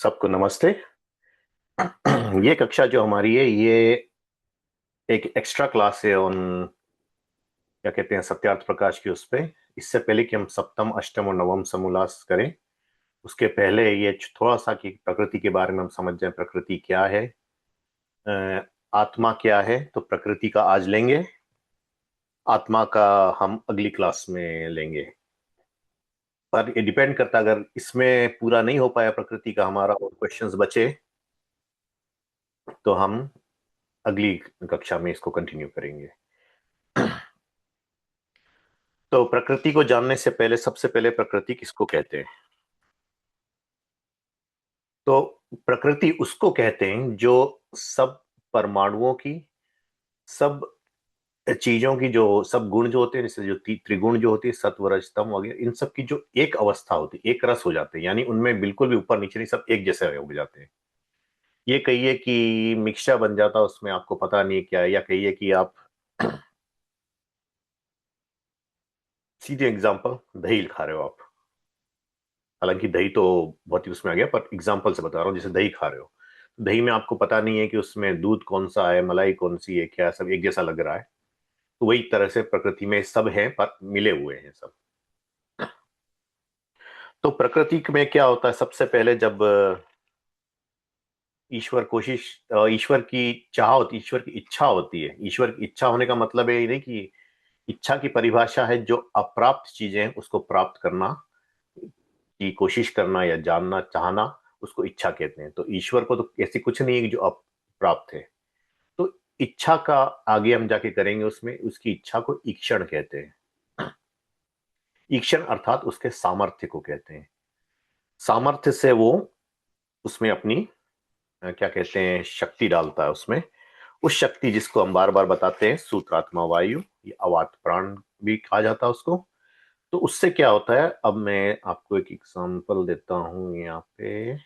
सबको नमस्ते। ये कक्षा जो हमारी है ये एक एक्स्ट्रा क्लास है ऑन क्या कहते हैं सत्यार्थ प्रकाश की उस पे। इससे पहले कि हम सप्तम अष्टम और नवम समोल्लास करें उसके पहले ये थोड़ा सा कि प्रकृति के बारे में हम समझ जाएं। प्रकृति क्या है, अ, आत्मा क्या है, तो प्रकृति का आज लेंगे, आत्मा का हम अगली क्लास में लेंगे। पर ये डिपेंड करता है, अगर इसमें पूरा नहीं हो पाया प्रकृति का हमारा और क्वेश्चंस बचे तो हम अगली कक्षा में इसको कंटिन्यू करेंगे। तो प्रकृति को जानने से पहले सबसे पहले प्रकृति किसको कहते हैं? तो प्रकृति उसको कहते हैं जो सब परमाणुओं की, सब चीजों की, जो सब गुण जो होते हैं, जैसे जो त्रिगुण जो होती है, सत्व रज तम वगैरह, इन सब की जो एक अवस्था होती है, एक रस हो जाते हैं, यानी उनमें बिल्कुल भी ऊपर नीचे नहीं, सब एक जैसे हो जाते हैं। ये कहिए कि मिक्सचर बन जाता है, उसमें आपको पता नहीं है क्या है, या कहिए कि आप सीधे एग्जांपल दही खा रहे हो आप। हालांकि दही तो बहुत ही उसमें आ गया, पर एग्जाम्पल से बता रहा हूँ। जैसे दही खा रहे हो, दही में आपको पता नहीं है कि उसमें दूध कौन सा है, मलाई कौन सी है, क्या सब एक जैसा लग रहा है। तो वही तरह से प्रकृति में सब है पर मिले हुए हैं सब। तो प्रकृति में क्या होता है, सबसे पहले जब ईश्वर की चाह होती, ईश्वर की इच्छा होती है। ईश्वर की इच्छा होने का मतलब है ये नहीं कि इच्छा की परिभाषा है जो अप्राप्त चीजें हैं उसको प्राप्त करना की कोशिश करना या जानना चाहना, उसको इच्छा कहते हैं। तो ईश्वर को तो ऐसी कुछ नहीं है कि जो अप्राप्त है। तो इच्छा का आगे हम जाके करेंगे, उसमें उसकी इच्छा को ईक्षण कहते हैं। ईक्षण अर्थात उसके सामर्थ्य को कहते हैं। सामर्थ्य से वो उसमें अपनी क्या कहते हैं शक्ति डालता है उसमें। उस शक्ति जिसको हम बार बार बताते हैं सूत्रात्मा वायु, ये अवात प्राण भी कहा जाता है उसको। तो उससे क्या होता है, अब मैं आपको एक एग्जांपल देता हूं यहाँ पे।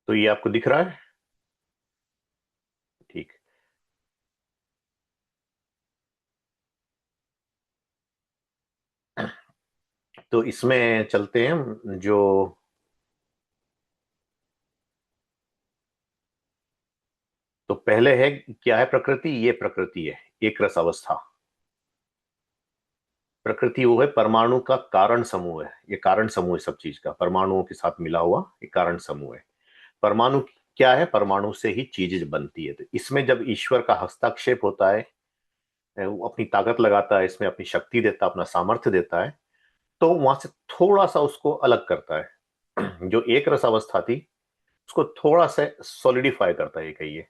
तो ये आपको दिख रहा है? ठीक। तो इसमें चलते हैं। जो तो पहले है, क्या है प्रकृति? ये प्रकृति है एक रस अवस्था। प्रकृति वो है परमाणु का कारण समूह है। ये कारण समूह है सब चीज का, परमाणुओं के साथ मिला हुआ ये कारण समूह है। परमाणु क्या है? परमाणु से ही चीज बनती है। तो इसमें जब ईश्वर का हस्तक्षेप होता है, वो अपनी ताकत लगाता है इसमें, अपनी शक्ति देता है, अपना सामर्थ्य देता है, तो वहां से थोड़ा सा उसको अलग करता है। जो एक रस अवस्था थी उसको थोड़ा सा सॉलिडिफाई करता है, ये कहिए।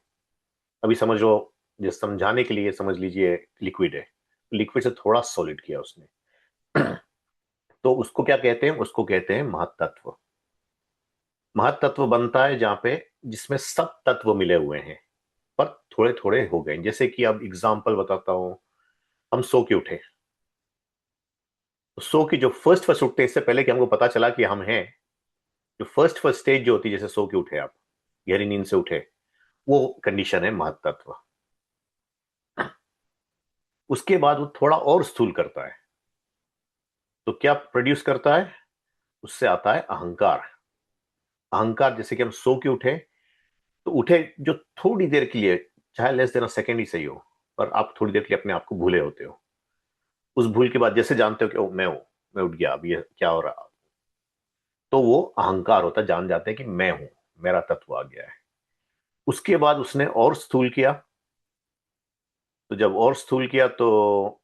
अभी समझ लो, जिस समझाने के लिए समझ लीजिए लिक्विड है, लिक्विड से थोड़ा सॉलिड किया उसने। तो उसको क्या कहते हैं? उसको कहते हैं महत्तत्व। महत्तत्व बनता है जहां पे जिसमें सब तत्व मिले हुए हैं पर थोड़े थोड़े हो गए। जैसे कि अब एग्जांपल बताता हूं। हम सो के उठे, तो सो की जो फर्स्ट फर्स्ट उठते हैं, इससे पहले कि हमको पता चला कि हम हैं, जो फर्स्ट फर्स्ट स्टेज जो होती है, जैसे सो के उठे आप, गहरी नींद से उठे, वो कंडीशन है महत्तत्व। उसके बाद वो थोड़ा और स्थूल करता है, तो क्या प्रोड्यूस करता है? उससे आता है अहंकार। अहंकार, जैसे कि हम सो के उठे, तो उठे जो थोड़ी देर के लिए, चाहे लेस देन सेकंड ही सही हो, पर आप थोड़ी देर के लिए अपने आप को भूले होते हो। उस भूल के बाद जैसे जानते हो कि ओ मैं हूं, मैं उठ गया, अब ये क्या हो रहा, तो वो अहंकार होता है। जान जाते हैं कि मैं हूं, मेरा तत्व आ गया है। उसके बाद उसने और स्थूल किया। तो जब और स्थूल किया तो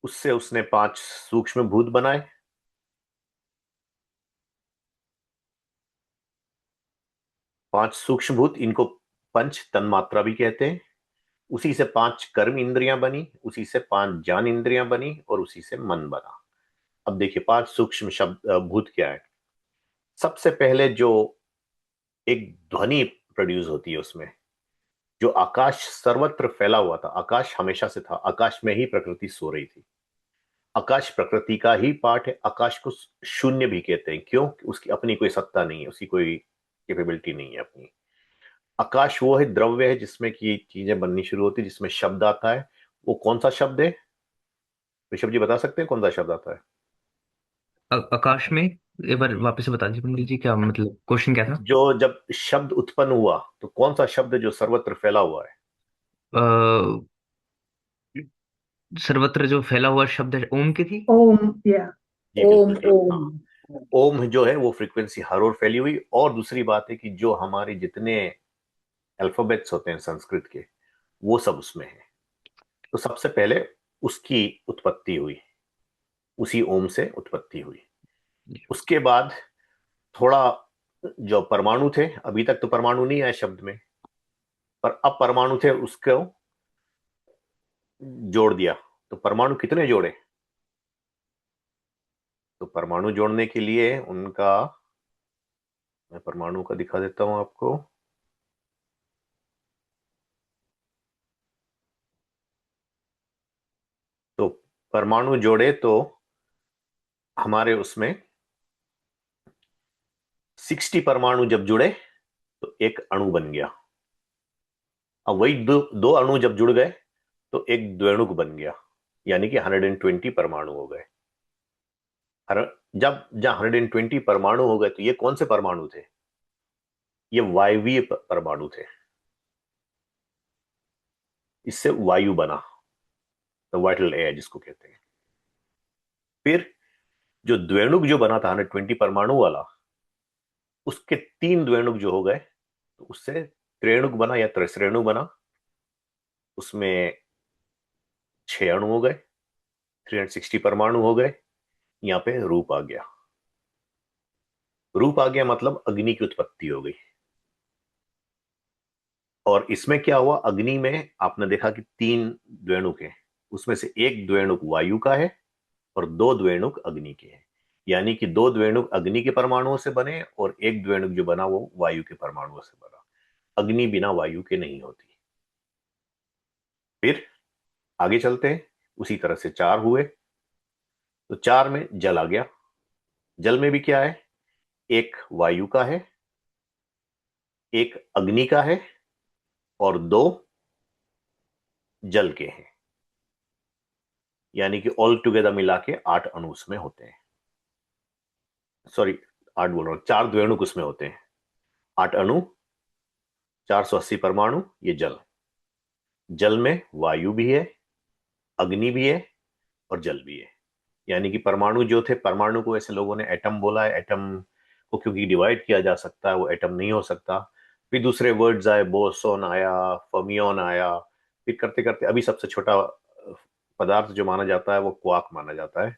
उससे उसने पांच सूक्ष्म भूत बनाए। पांच सूक्ष्म भूत, इनको पंच तन्मात्रा भी कहते हैं। उसी से पांच कर्म इंद्रियां बनी, उसी से पांच ज्ञान इंद्रियां बनी, और उसी से मन बना। अब देखिए पांच सूक्ष्म शब्द भूत क्या है। सबसे पहले जो एक ध्वनि प्रोड्यूस होती है उसमें, जो आकाश सर्वत्र फैला हुआ था, आकाश हमेशा से था, आकाश में ही प्रकृति सो रही थी। आकाश प्रकृति का ही पार्ट है। आकाश को शून्य भी कहते हैं। क्यों? कि उसकी अपनी कोई सत्ता नहीं है, उसकी कोई कैपेबिलिटी नहीं है अपनी। आकाश वो है, द्रव्य है जिसमें की चीजें बननी शुरू होती है, जिसमें शब्द आता है। वो कौन सा शब्द है? ऋषभ जी बता सकते हैं कौन सा शब्द आता है? आकाश में एक बार वापस से बता दीजिए पंडित जी, क्या मतलब क्वेश्चन क्या था? जो जब शब्द उत्पन्न हुआ तो कौन सा शब्द जो सर्वत्र फैला हुआ है? अ, सर्वत्र जो फैला हुआ शब्द है ओम की थी। ओम, या जी ओम बिल्कुल ठीक, हाँ। ओम। ओम जो है वो फ्रीक्वेंसी हर ओर फैली हुई। और दूसरी बात है कि जो हमारे जितने अल्फाबेट्स होते हैं संस्कृत के, वो सब उसमें है। तो सबसे पहले उसकी उत्पत्ति हुई, उसी ओम से उत्पत्ति हुई। उसके बाद थोड़ा जो परमाणु थे, अभी तक तो परमाणु नहीं आए शब्द में, पर अब परमाणु थे, उसको जोड़ दिया। तो परमाणु कितने जोड़े? तो परमाणु जोड़ने के लिए उनका, मैं परमाणु का दिखा देता हूं आपको। तो परमाणु जोड़े तो हमारे उसमें 60 परमाणु जब जुड़े तो एक अणु बन गया। अब वही दो अणु जब जुड़ गए तो एक द्वेणुक बन गया, यानी कि 120 परमाणु हो गए। हर जब जहां 120 परमाणु हो गए तो ये कौन से परमाणु थे? ये वायवीय परमाणु थे। इससे वायु बना, द वाइटल एयर जिसको कहते हैं। फिर जो द्वेणुक जो बना था 120 परमाणु वाला, उसके 3 द्वेणुक जो हो गए तो उससे त्रेणुक बना या त्रिश्रेणु बना। उसमें 6 अणु हो गए, 360 परमाणु हो गए। यहाँ पे रूप आ गया। रूप आ गया मतलब अग्नि की उत्पत्ति हो गई। और इसमें क्या हुआ, अग्नि में आपने देखा कि 3 द्वेणुक हैं, उसमें से एक द्वेणुक वायु का है और 2 द्वेणुक अग्नि के हैं। यानी कि 2 द्वेणुक अग्नि के परमाणुओं से बने और एक द्वेणुक जो बना वो वायु के परमाणुओं से बना। अग्नि बिना वायु के नहीं होती। फिर आगे चलते हैं, उसी तरह से 4 हुए। तो 4 में जल आ गया। जल में भी क्या है, एक वायु का है, एक अग्नि का है और 2 जल के हैं। यानी कि ऑल टुगेदर मिला के 8 अणु उसमें होते हैं। सॉरी, 8 बोल रहा हूं, 4 द्वेणुक उसमें होते हैं। 8 अणु, 480 परमाणु, ये जल। जल में वायु भी है, अग्नि भी है और जल भी है। यानी कि परमाणु जो थे, परमाणु को ऐसे लोगों ने एटम बोला है। एटम को क्योंकि डिवाइड किया जा सकता है, वो एटम नहीं हो सकता। फिर दूसरे वर्ड्स आए, बोसोन आया, फर्मियोन आया। फिर करते करते अभी सबसे छोटा पदार्थ जो माना जाता है वो क्वार्क माना जाता है।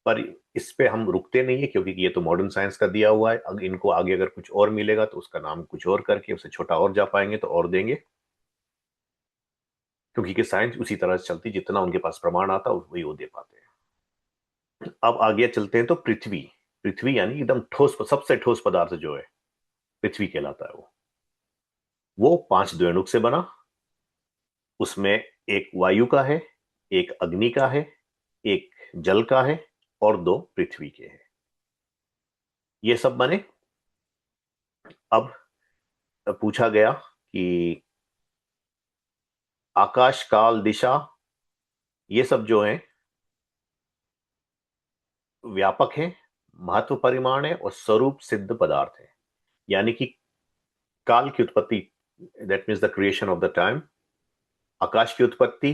पर इस पे हम रुकते नहीं है, क्योंकि ये तो मॉडर्न साइंस का दिया हुआ है। इनको आगे अगर कुछ और मिलेगा तो उसका नाम कुछ और करके उससे छोटा और जा पाएंगे तो और देंगे। क्योंकि कि साइंस उसी तरह से चलती, जितना उनके पास प्रमाण आता वही वो दे पाते हैं। अब आगे चलते हैं तो पृथ्वी। पृथ्वी यानी एकदम ठोस, सबसे ठोस पदार्थ जो है पृथ्वी कहलाता है। वो 5 द्वेणुक से बना। उसमें एक वायु का है, एक अग्नि का है, एक जल का है और 2 पृथ्वी के हैं। ये सब बने। अब पूछा गया कि आकाश, काल, दिशा, ये सब जो है व्यापक है, महत्व परिमाण है और स्वरूप सिद्ध पदार्थ है। यानी कि काल की उत्पत्ति, that means the creation of the time. आकाश की उत्पत्ति,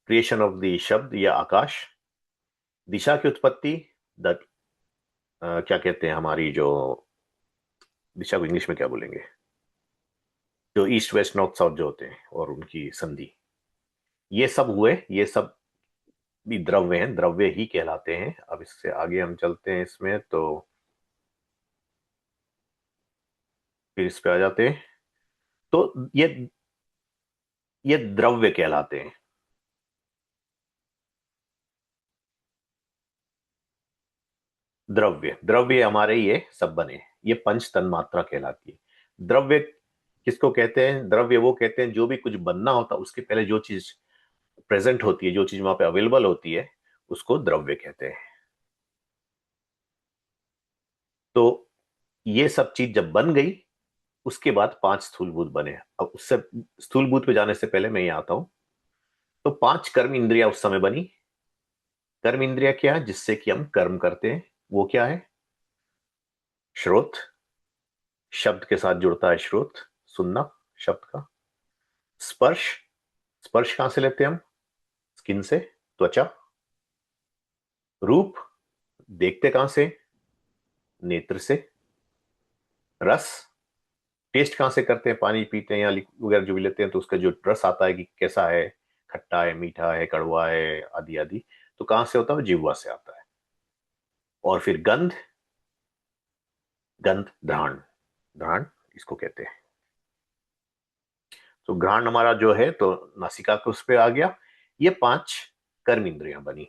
क्रिएशन ऑफ द शब्द या आकाश। दिशा की उत्पत्ति, द क्या कहते हैं, हमारी जो दिशा को इंग्लिश में क्या बोलेंगे, जो ईस्ट वेस्ट नॉर्थ साउथ जो होते हैं और उनकी संधि, ये सब हुए। ये सब भी द्रव्य हैं, द्रव्य ही कहलाते हैं। अब इससे आगे हम चलते हैं इसमें तो फिर इस पे आ जाते हैं। तो ये द्रव्य कहलाते हैं। द्रव्य, द्रव्य हमारे ये सब बने, ये पंच तन मात्रा कहलाती है। द्रव्य किसको कहते हैं? द्रव्य वो कहते हैं जो भी कुछ बनना होता है उसके पहले जो चीज प्रेजेंट होती है, जो चीज वहां पे अवेलेबल होती है, उसको द्रव्य कहते हैं। तो ये सब चीज जब बन गई उसके बाद 5 स्थूलभूत बने। अब उससे स्थूलभूत पे जाने से पहले मैं यहाँ आता हूं। तो 5 कर्म इंद्रिया उस समय बनी। कर्म इंद्रिया क्या है? जिससे कि हम कर्म करते हैं। वो क्या है? श्रोत, शब्द के साथ जुड़ता है श्रोत, सुनना शब्द का। स्पर्श, स्पर्श कहां से लेते हैं हम? स्किन से, त्वचा। रूप, देखते कहां से? नेत्र से। रस, टेस्ट कहां से करते हैं? पानी पीते हैं या लिक्विड वगैरह जो भी लेते हैं तो उसका जो रस आता है कि कैसा है, खट्टा है, मीठा है, कड़वा है, आदि आदि, तो कहां से होता है? जिह्वा से आता है। और फिर गंध, गंध घ्राण, घ्राण इसको कहते हैं। तो घ्राण हमारा जो है तो नासिका के उस पे आ गया। ये 5 कर्म इंद्रियां बनी।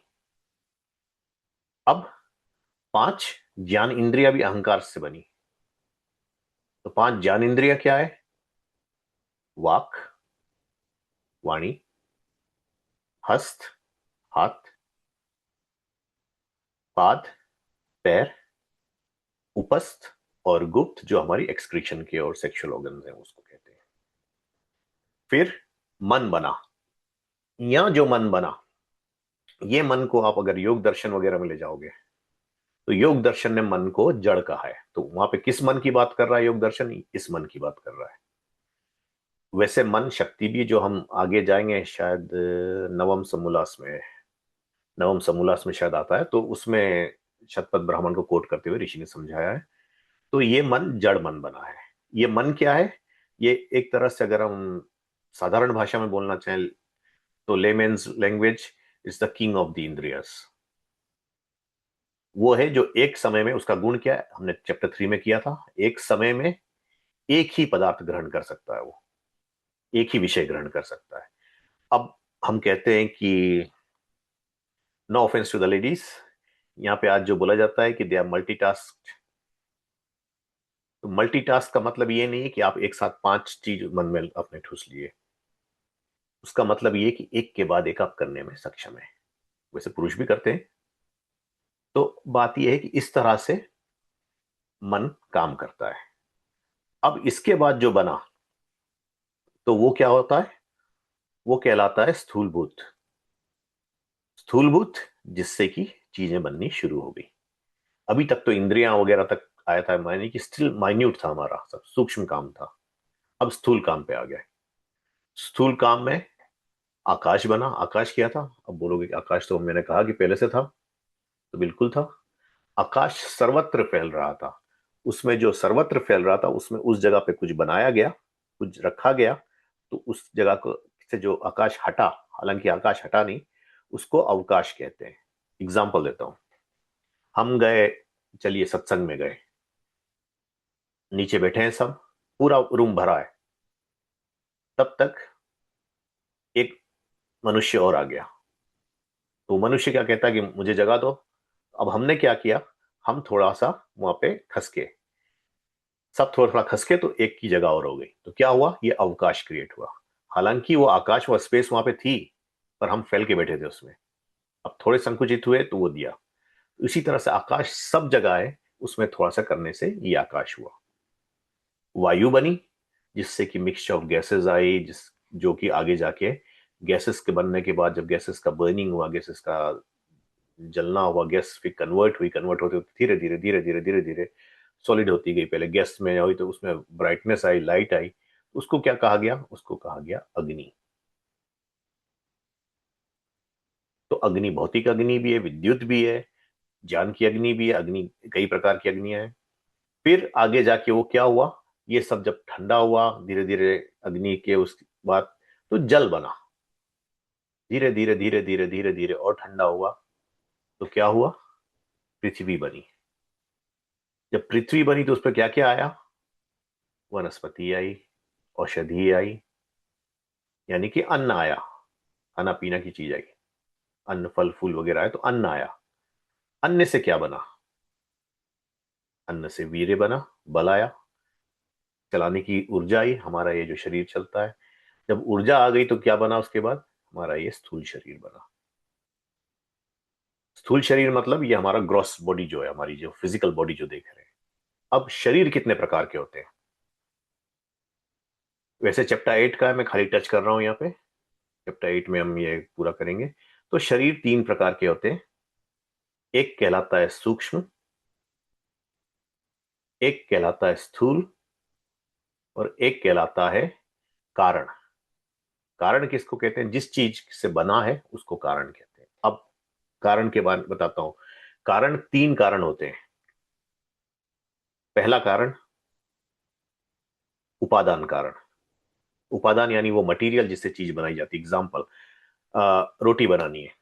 अब 5 ज्ञान इंद्रिया भी अहंकार से बनी। तो 5 ज्ञान इंद्रिया क्या है? वाक, वाणी, हस्त, हाथ, पाद, पैर, उपस्थ, और गुप्त जो हमारी एक्सक्रीशन के और सेक्सुअल ऑर्गन्स हैं उसको कहते हैं। फिर मन बना। यहां जो मन बना, ये मन को आप अगर योग दर्शन वगैरह में ले जाओगे तो योग दर्शन ने मन को जड़ कहा है। तो वहां पे किस मन की बात कर रहा है योग दर्शन? इस मन की बात कर रहा है। वैसे मन शक्ति भी जो हम आगे जाएंगे शायद नवम समोल्लास में, नवम समोल्लास में शायद आता है, तो उसमें शतपथ ब्राह्मण को कोट करते हुए ऋषि ने समझाया है। तो ये मन जड़ मन बना है। ये मन क्या है? ये एक तरह से अगर हम साधारण भाषा में बोलना चाहें तो layman's language is the king of the इंद्रियस। वो है जो एक समय में, उसका गुण क्या है हमने चैप्टर 3 में किया था, एक समय में एक ही पदार्थ ग्रहण कर सकता है। वो एक ही विषय ग्रहण कर सकता है। अब हम कहते हैं कि no offence to the ladies, यहाँ पे आज जो बोला जाता है कि दे आर मल्टीटास्क। तो मल्टीटास्क का मतलब ये नहीं है कि आप एक साथ 5 चीज मन में अपने ठूस लिए। उसका मतलब ये कि एक के बाद एक आप करने में सक्षम है। वैसे पुरुष भी करते हैं। तो बात यह है कि इस तरह से मन काम करता है। अब इसके बाद जो बना तो वो क्या होता है? वो कहलाता है स्थूलभूत। स्थूलभूत जिससे कि चीजें बननी शुरू हो गई। अभी तक तो इंद्रियां वगैरह तक आया था, मायने कि स्टिल माइन्यूट था, हमारा सब सूक्ष्म काम था। अब स्थूल काम पे आ गया। स्थूल काम में आकाश बना। आकाश क्या था? अब बोलोगे कि आकाश तो मैंने कहा कि पहले से था। तो बिल्कुल था। आकाश सर्वत्र फैल रहा था। उसमें जो सर्वत्र फैल रहा था उसमें उस जगह पे कुछ बनाया गया, कुछ रखा गया। तो उस जगह को से जो आकाश हटा, हालांकि आकाश हटा नहीं, उसको अवकाश कहते हैं। एग्जाम्पल देता हूं। हम गए, चलिए सत्संग में गए, नीचे बैठे हैं सब, पूरा रूम भरा है। तब तक एक मनुष्य और आ गया। तो मनुष्य क्या कहता है कि मुझे जगा दो। अब हमने क्या किया? हम थोड़ा सा वहां पे खसके, सब थोड़ा थोड़ा खसके, तो एक की जगह और हो गई। तो क्या हुआ? ये अवकाश क्रिएट हुआ। हालांकि वो आकाश, वो स्पेस वहां पे थी, पर हम फैल के बैठे थे उसमें। अब थोड़े संकुचित हुए तो वो दिया। इसी तरह से आकाश सब जगह है, उसमें थोड़ा सा करने से ये आकाश हुआ। वायु बनी, जिससे कि मिक्सचर ऑफ गैसेस आई, जिस जो कि आगे जाके गैसेस के बनने के बाद जब गैसेस का बर्निंग हुआ, गैसेस का जलना हुआ, गैस फिर कन्वर्ट हुई, कन्वर्ट होते होते धीरे धीरे धीरे धीरे धीरे धीरे सॉलिड होती गई। पहले गैस में हुई तो उसमें ब्राइटनेस आई, लाइट आई। उसको क्या कहा गया? उसको कहा गया अग्नि। तो अग्नि भौतिक अग्नि भी है, विद्युत भी है, ज्ञान की अग्नि भी है। अग्नि कई प्रकार की अग्नियां हैं। फिर आगे जाके वो क्या हुआ? ये सब जब ठंडा हुआ धीरे धीरे अग्नि के, उसके बाद तो जल बना। धीरे धीरे धीरे धीरे धीरे धीरे और ठंडा हुआ तो क्या हुआ? पृथ्वी बनी। जब पृथ्वी बनी तो उस पर क्या क्या आया? वनस्पति आई, औषधि आई, यानी कि अन्न आया। खाना पीना की चीज आई, अन्न फल फूल वगैरह आए तो अन्न आया। अन्न से क्या बना? अन्न से वीर्य बना, बल आया, चलाने की ऊर्जा आई, हमारा ये जो शरीर चलता है। जब ऊर्जा आ गई तो क्या बना उसके बाद? हमारा ये स्थूल शरीर बना। स्थूल शरीर मतलब ये हमारा ग्रॉस बॉडी जो है, हमारी जो फिजिकल बॉडी जो देख रहे हैं। अब शरीर कितने प्रकार के होते हैं? वैसे चैप्टर 8 का है, मैं खाली टच कर रहा हूं यहाँ पे। चैप्टर 8 में हम ये पूरा करेंगे। तो शरीर तीन प्रकार के होते हैं। एक कहलाता है सूक्ष्म, एक कहलाता है स्थूल, और एक कहलाता है कारण। कारण किसको कहते हैं? जिस चीज से बना है उसको कारण कहते हैं। अब कारण के बारे में बताता हूं। कारण, तीन कारण होते हैं। पहला कारण उपादान कारण। उपादान यानी वो मटेरियल जिससे चीज बनाई जाती है। एग्जाम्पल, रोटी बनानी है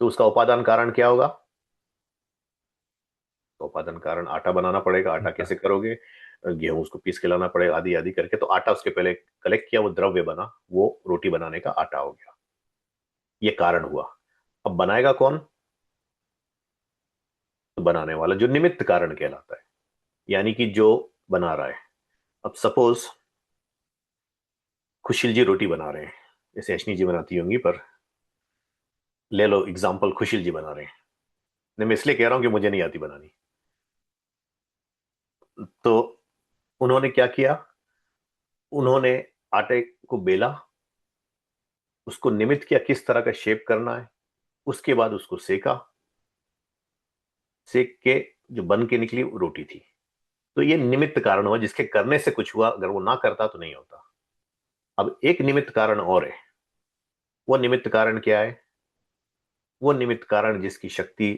तो उसका उपादान कारण क्या होगा? तो उपादान कारण आटा बनाना पड़ेगा। आटा आटा। कैसे करोगे? गेहूं उसको पीस के लाना पड़ेगा, आदि आदि करके। तो आटा उसके पहले कलेक्ट किया, वो द्रव्य बना, वो रोटी बनाने का आटा हो गया। ये कारण हुआ। अब बनाएगा कौन? तो बनाने वाला, जो निमित्त कारण कहलाता है, यानी कि जो बना रहा है। अब सपोज खुशील जी रोटी बना रहे हैं, जैसे अश्नी जी बनाती होंगी, पर ले लो एग्जाम्पल, खुशील जी बना रहे हैं। नहीं, मैं इसलिए कह रहा हूं कि मुझे नहीं आती बनानी। तो उन्होंने क्या किया? उन्होंने आटे को बेला, उसको निमित्त किया किस तरह का शेप करना है, उसके बाद उसको सेका, सेक के जो बन के निकली वो रोटी थी। तो ये निमित्त कारण हुआ, जिसके करने से कुछ हुआ, अगर वो ना करता तो नहीं होता। अब एक निमित्त कारण और है। वो निमित्त कारण क्या है? वो निमित्त कारण जिसकी शक्ति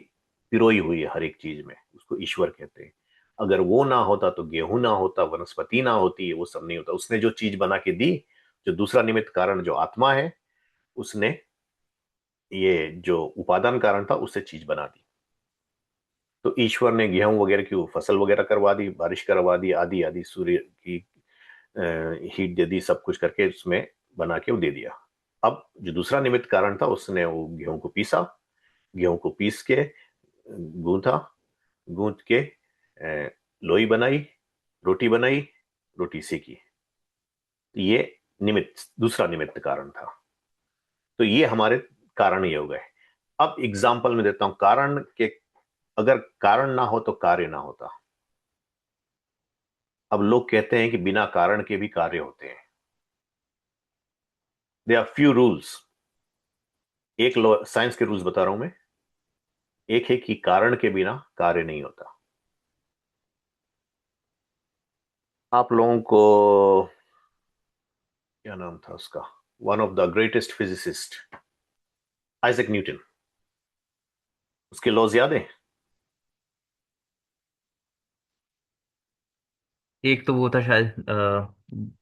पिरोई हुई है हर एक चीज में, उसको ईश्वर कहते हैं। अगर वो ना होता तो गेहूं ना होता, वनस्पति ना होती, वो सब नहीं होता। उसने जो चीज बना के दी, जो दूसरा निमित्त कारण जो आत्मा है, उसने ये जो उपादान कारण था उससे चीज बना दी। तो ईश्वर ने गेहूं वगैरह की फसल वगैरह करवा दी, बारिश करवा दी, आदि आदि, सूर्य की हीट दे दी, सब कुछ करके उसमें बना के वो दे दिया। अब जो दूसरा निमित्त कारण था, उसने वो गेहूं को पीसा, गेहूं को पीस के गूंथा, गूंथ के लोई बनाई, रोटी बनाई, रोटी सेकी। तो ये निमित्त, दूसरा निमित्त कारण था। तो ये हमारे कारण ये हो गए। अब एग्जाम्पल में देता हूं कारण के। अगर कारण ना हो तो कार्य ना होता। अब लोग कहते हैं कि बिना कारण के भी कार्य होते हैं। दे आर फ्यू रूल्स। एक लो साइंस के रूल्स बता रहा हूं मैं। एक है कि कारण के बिना कार्य नहीं होता। आप लोगों को क्या नाम था उसका, one of the greatest physicist, Isaac Newton, उसके लॉज याद है? एक तो वो था शायद,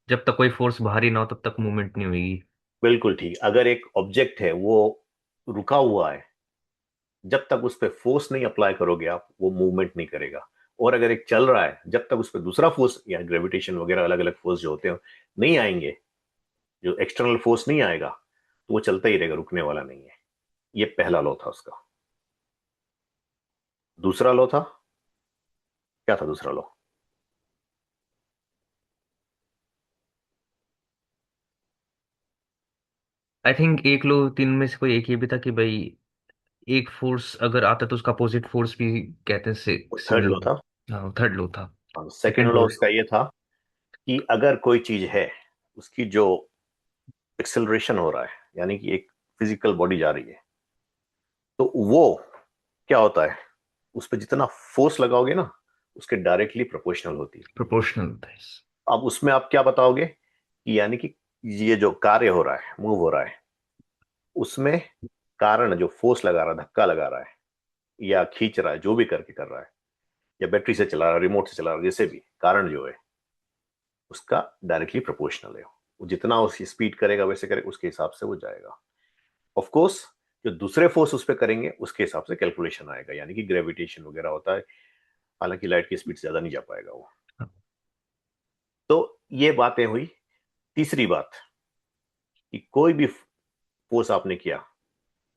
जब तक कोई फोर्स बाहरी ना हो तब तक मूवमेंट नहीं होगी। बिल्कुल ठीक। अगर एक ऑब्जेक्ट है वो रुका हुआ है, जब तक उस पर फोर्स नहीं अप्लाई करोगे आप, वो मूवमेंट नहीं करेगा। और अगर एक चल रहा है, जब तक उस पर दूसरा फोर्स या ग्रेविटेशन वगैरह अलग अलग फोर्स जो होते हैं नहीं आएंगे, जो एक्सटर्नल फोर्स नहीं आएगा, तो वो चलता ही रहेगा, रुकने वाला नहीं है। ये पहला लॉ था उसका। दूसरा लॉ था, क्या था दूसरा लॉ? आई थिंक एक लो तीन में से कोई एक ये भी था कि भाई एक फोर्स अगर आता तो उसका अपोजिट फोर्स भी कहते हैं से थर्ड लॉ सिमिलर। था। हाँ, थर्ड लो था। सेकेंड सेकंड लॉ लो। उसका ये था कि अगर कोई चीज है, उसकी जो एक्सेलरेशन हो रहा है, यानी कि एक फिजिकल बॉडी जा रही है, तो वो क्या होता है, उस पर जितना फोर्स लगाओगे ना, उसके डायरेक्टली प्रोपोर्शनल होती है। प्रोपोर्शनल होता है। अब उसमें आप क्या बताओगे कि यानी कि ये जो कार्य हो रहा है, मूव हो रहा है, उसमें कारण जो फोर्स लगा रहा है, धक्का लगा रहा है या खींच रहा है, जो भी करके कर रहा है, या बैटरी से चला रहा है, रिमोट से चला रहा है, जैसे भी कारण जो है, उसका डायरेक्टली प्रोपोर्शनल है। वो जितना उसकी स्पीड करेगा वैसे करेगा, उसके हिसाब से वो जाएगा। ऑफ कोर्स जो दूसरे फोर्स उस पर करेंगे उसके हिसाब से कैलकुलेशन आएगा, यानी कि ग्रेविटेशन वगैरह होता है। हालांकि लाइट की स्पीड से ज्यादा नहीं जा पाएगा वो। तो ये बातें हुई। तीसरी बात, कि कोई भी फोर्स आपने किया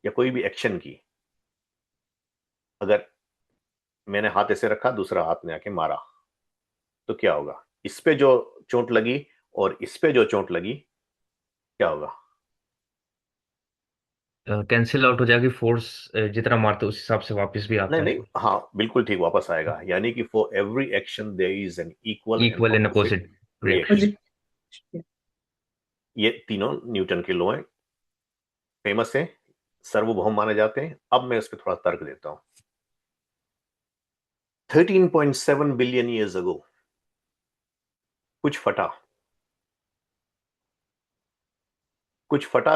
या कोई भी एक्शन की, अगर मैंने हाथ ऐसे रखा, दूसरा हाथ ने आके मारा, तो क्या होगा? इस पे जो चोट लगी और इस पे जो चोट लगी, क्या होगा? कैंसिल आउट हो जाएगी फोर्स। जितना मारते उस हिसाब से वापस भी नहीं आता नहीं, है। हाँ बिल्कुल ठीक, वापस आएगा। यानी कि for every action there is an equal and equal and opposite opposite reaction. Reaction. ये तीनों न्यूटन के लॉ हैं, फेमस है, सर्वभौम माने जाते हैं। अब मैं इस पर थोड़ा तर्क देता हूं। 13.7 बिलियन ईयर्स अगो कुछ फटा,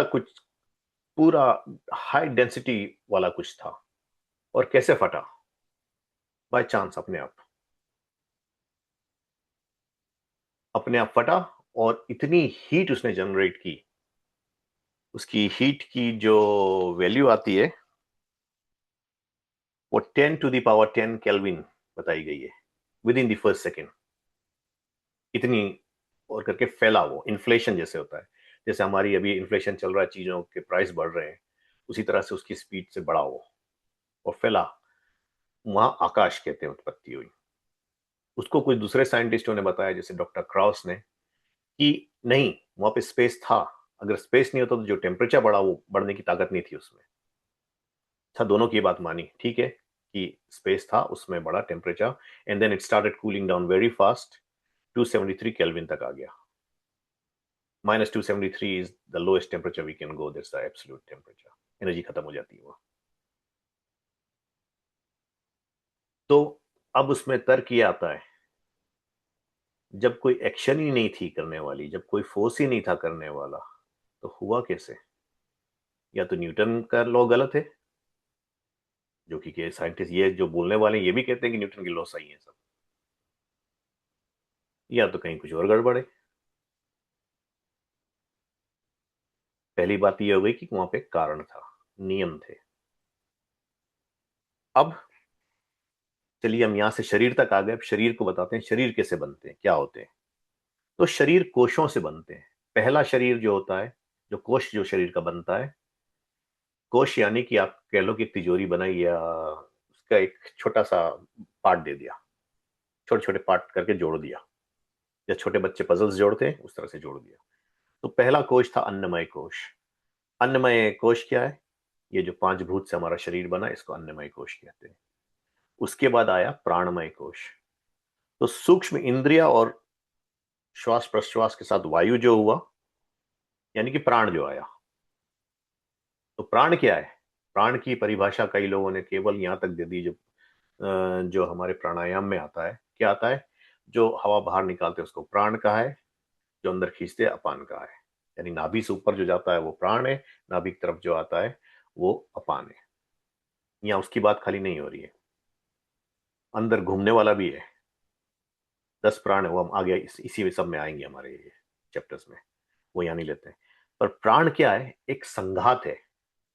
कुछ पूरा हाई डेंसिटी वाला कुछ था। और कैसे फटा? बाय चांस, अपने आप फटा। और इतनी हीट उसने जनरेट की, उसकी हीट की जो वैल्यू आती है वो 10 to the power 10 केल्विन बताई गई है with in the first second. इतनी और करके फैला, वो इन्फ्लेशन जैसे होता है, जैसे हमारी अभी इन्फ्लेशन चल रहा है, चीजों के प्राइस बढ़ रहे हैं, उसी तरह से उसकी स्पीड से बढ़ा वो और फैला। वहां आकाश कहते हैं उत्पत्ति हुई। उसको कुछ दूसरे साइंटिस्टों ने बताया, जैसे डॉक्टर क्राउस ने, कि नहीं, वहां पे स्पेस था। अगर स्पेस नहीं होता तो जो टेम्परेचर बढ़ा, वो बढ़ने की ताकत नहीं थी उसमें। अच्छा, दोनों की बात मानी, ठीक है, कि स्पेस था, उसमें बड़ा temperature, and then it started cooling down very fast, 273 Kelvin तक आ गया। -273 is the lowest temperature we can go, that's the absolute temperature. Energy खत्म हो जाती है वहां। तो अब उसमें तर्क ये आता है, जब कोई एक्शन ही नहीं थी करने वाली, जब कोई फोर्स ही नहीं था करने वाला, तो हुआ कैसे? या तो न्यूटन का लॉ गलत है, जो कि साइंटिस्ट ये जो बोलने वाले हैं ये भी कहते हैं कि न्यूटन की लॉ सही है सब, या तो कहीं कुछ और गड़बड़ है। पहली बात ये हो गई कि वहां पे कारण था, नियम थे। अब चलिए हम यहां से शरीर तक आ गए। अब शरीर को बताते हैं, शरीर कैसे बनते हैं, क्या होते हैं। तो शरीर कोशों से बनते हैं। पहला शरीर जो होता है, जो कोश जो शरीर का बनता है, कोश यानी कि आप कह लो कि तिजोरी बनाई, या उसका एक छोटा सा पार्ट दे दिया, छोटे छोटे पार्ट करके जोड़ दिया, या छोटे बच्चे पजल्स जोड़ते हैं उस तरह से जोड़ दिया। तो पहला कोश था अन्नमय कोश। अन्नमय कोश क्या है? ये जो पांच भूत से हमारा शरीर बना, इसको अन्नमय कोश कहते हैं। उसके बाद आया प्राणमय कोश। तो सूक्ष्म इंद्रिया और श्वास प्रश्वास के साथ वायु जो हुआ, यानी कि प्राण जो आया। तो प्राण क्या है? प्राण की परिभाषा कई लोगों ने केवल यहां तक दे दी, जो हमारे प्राणायाम में आता है। क्या आता है? जो हवा बाहर निकालते हैं उसको प्राण कहा है, जो अंदर खींचते हैं अपान कहा है। यानी नाभि से ऊपर जो जाता है वो प्राण है, नाभि की तरफ जो आता है वो अपान है। यहाँ उसकी बात खाली नहीं हो रही है, अंदर घूमने वाला भी है। 10 प्राण है, वो हम आगे इसी सब में आएंगे हमारे चैप्टर्स में, वो यहाँ नहीं लेते हैं। पर प्राण क्या है? एक संघात है,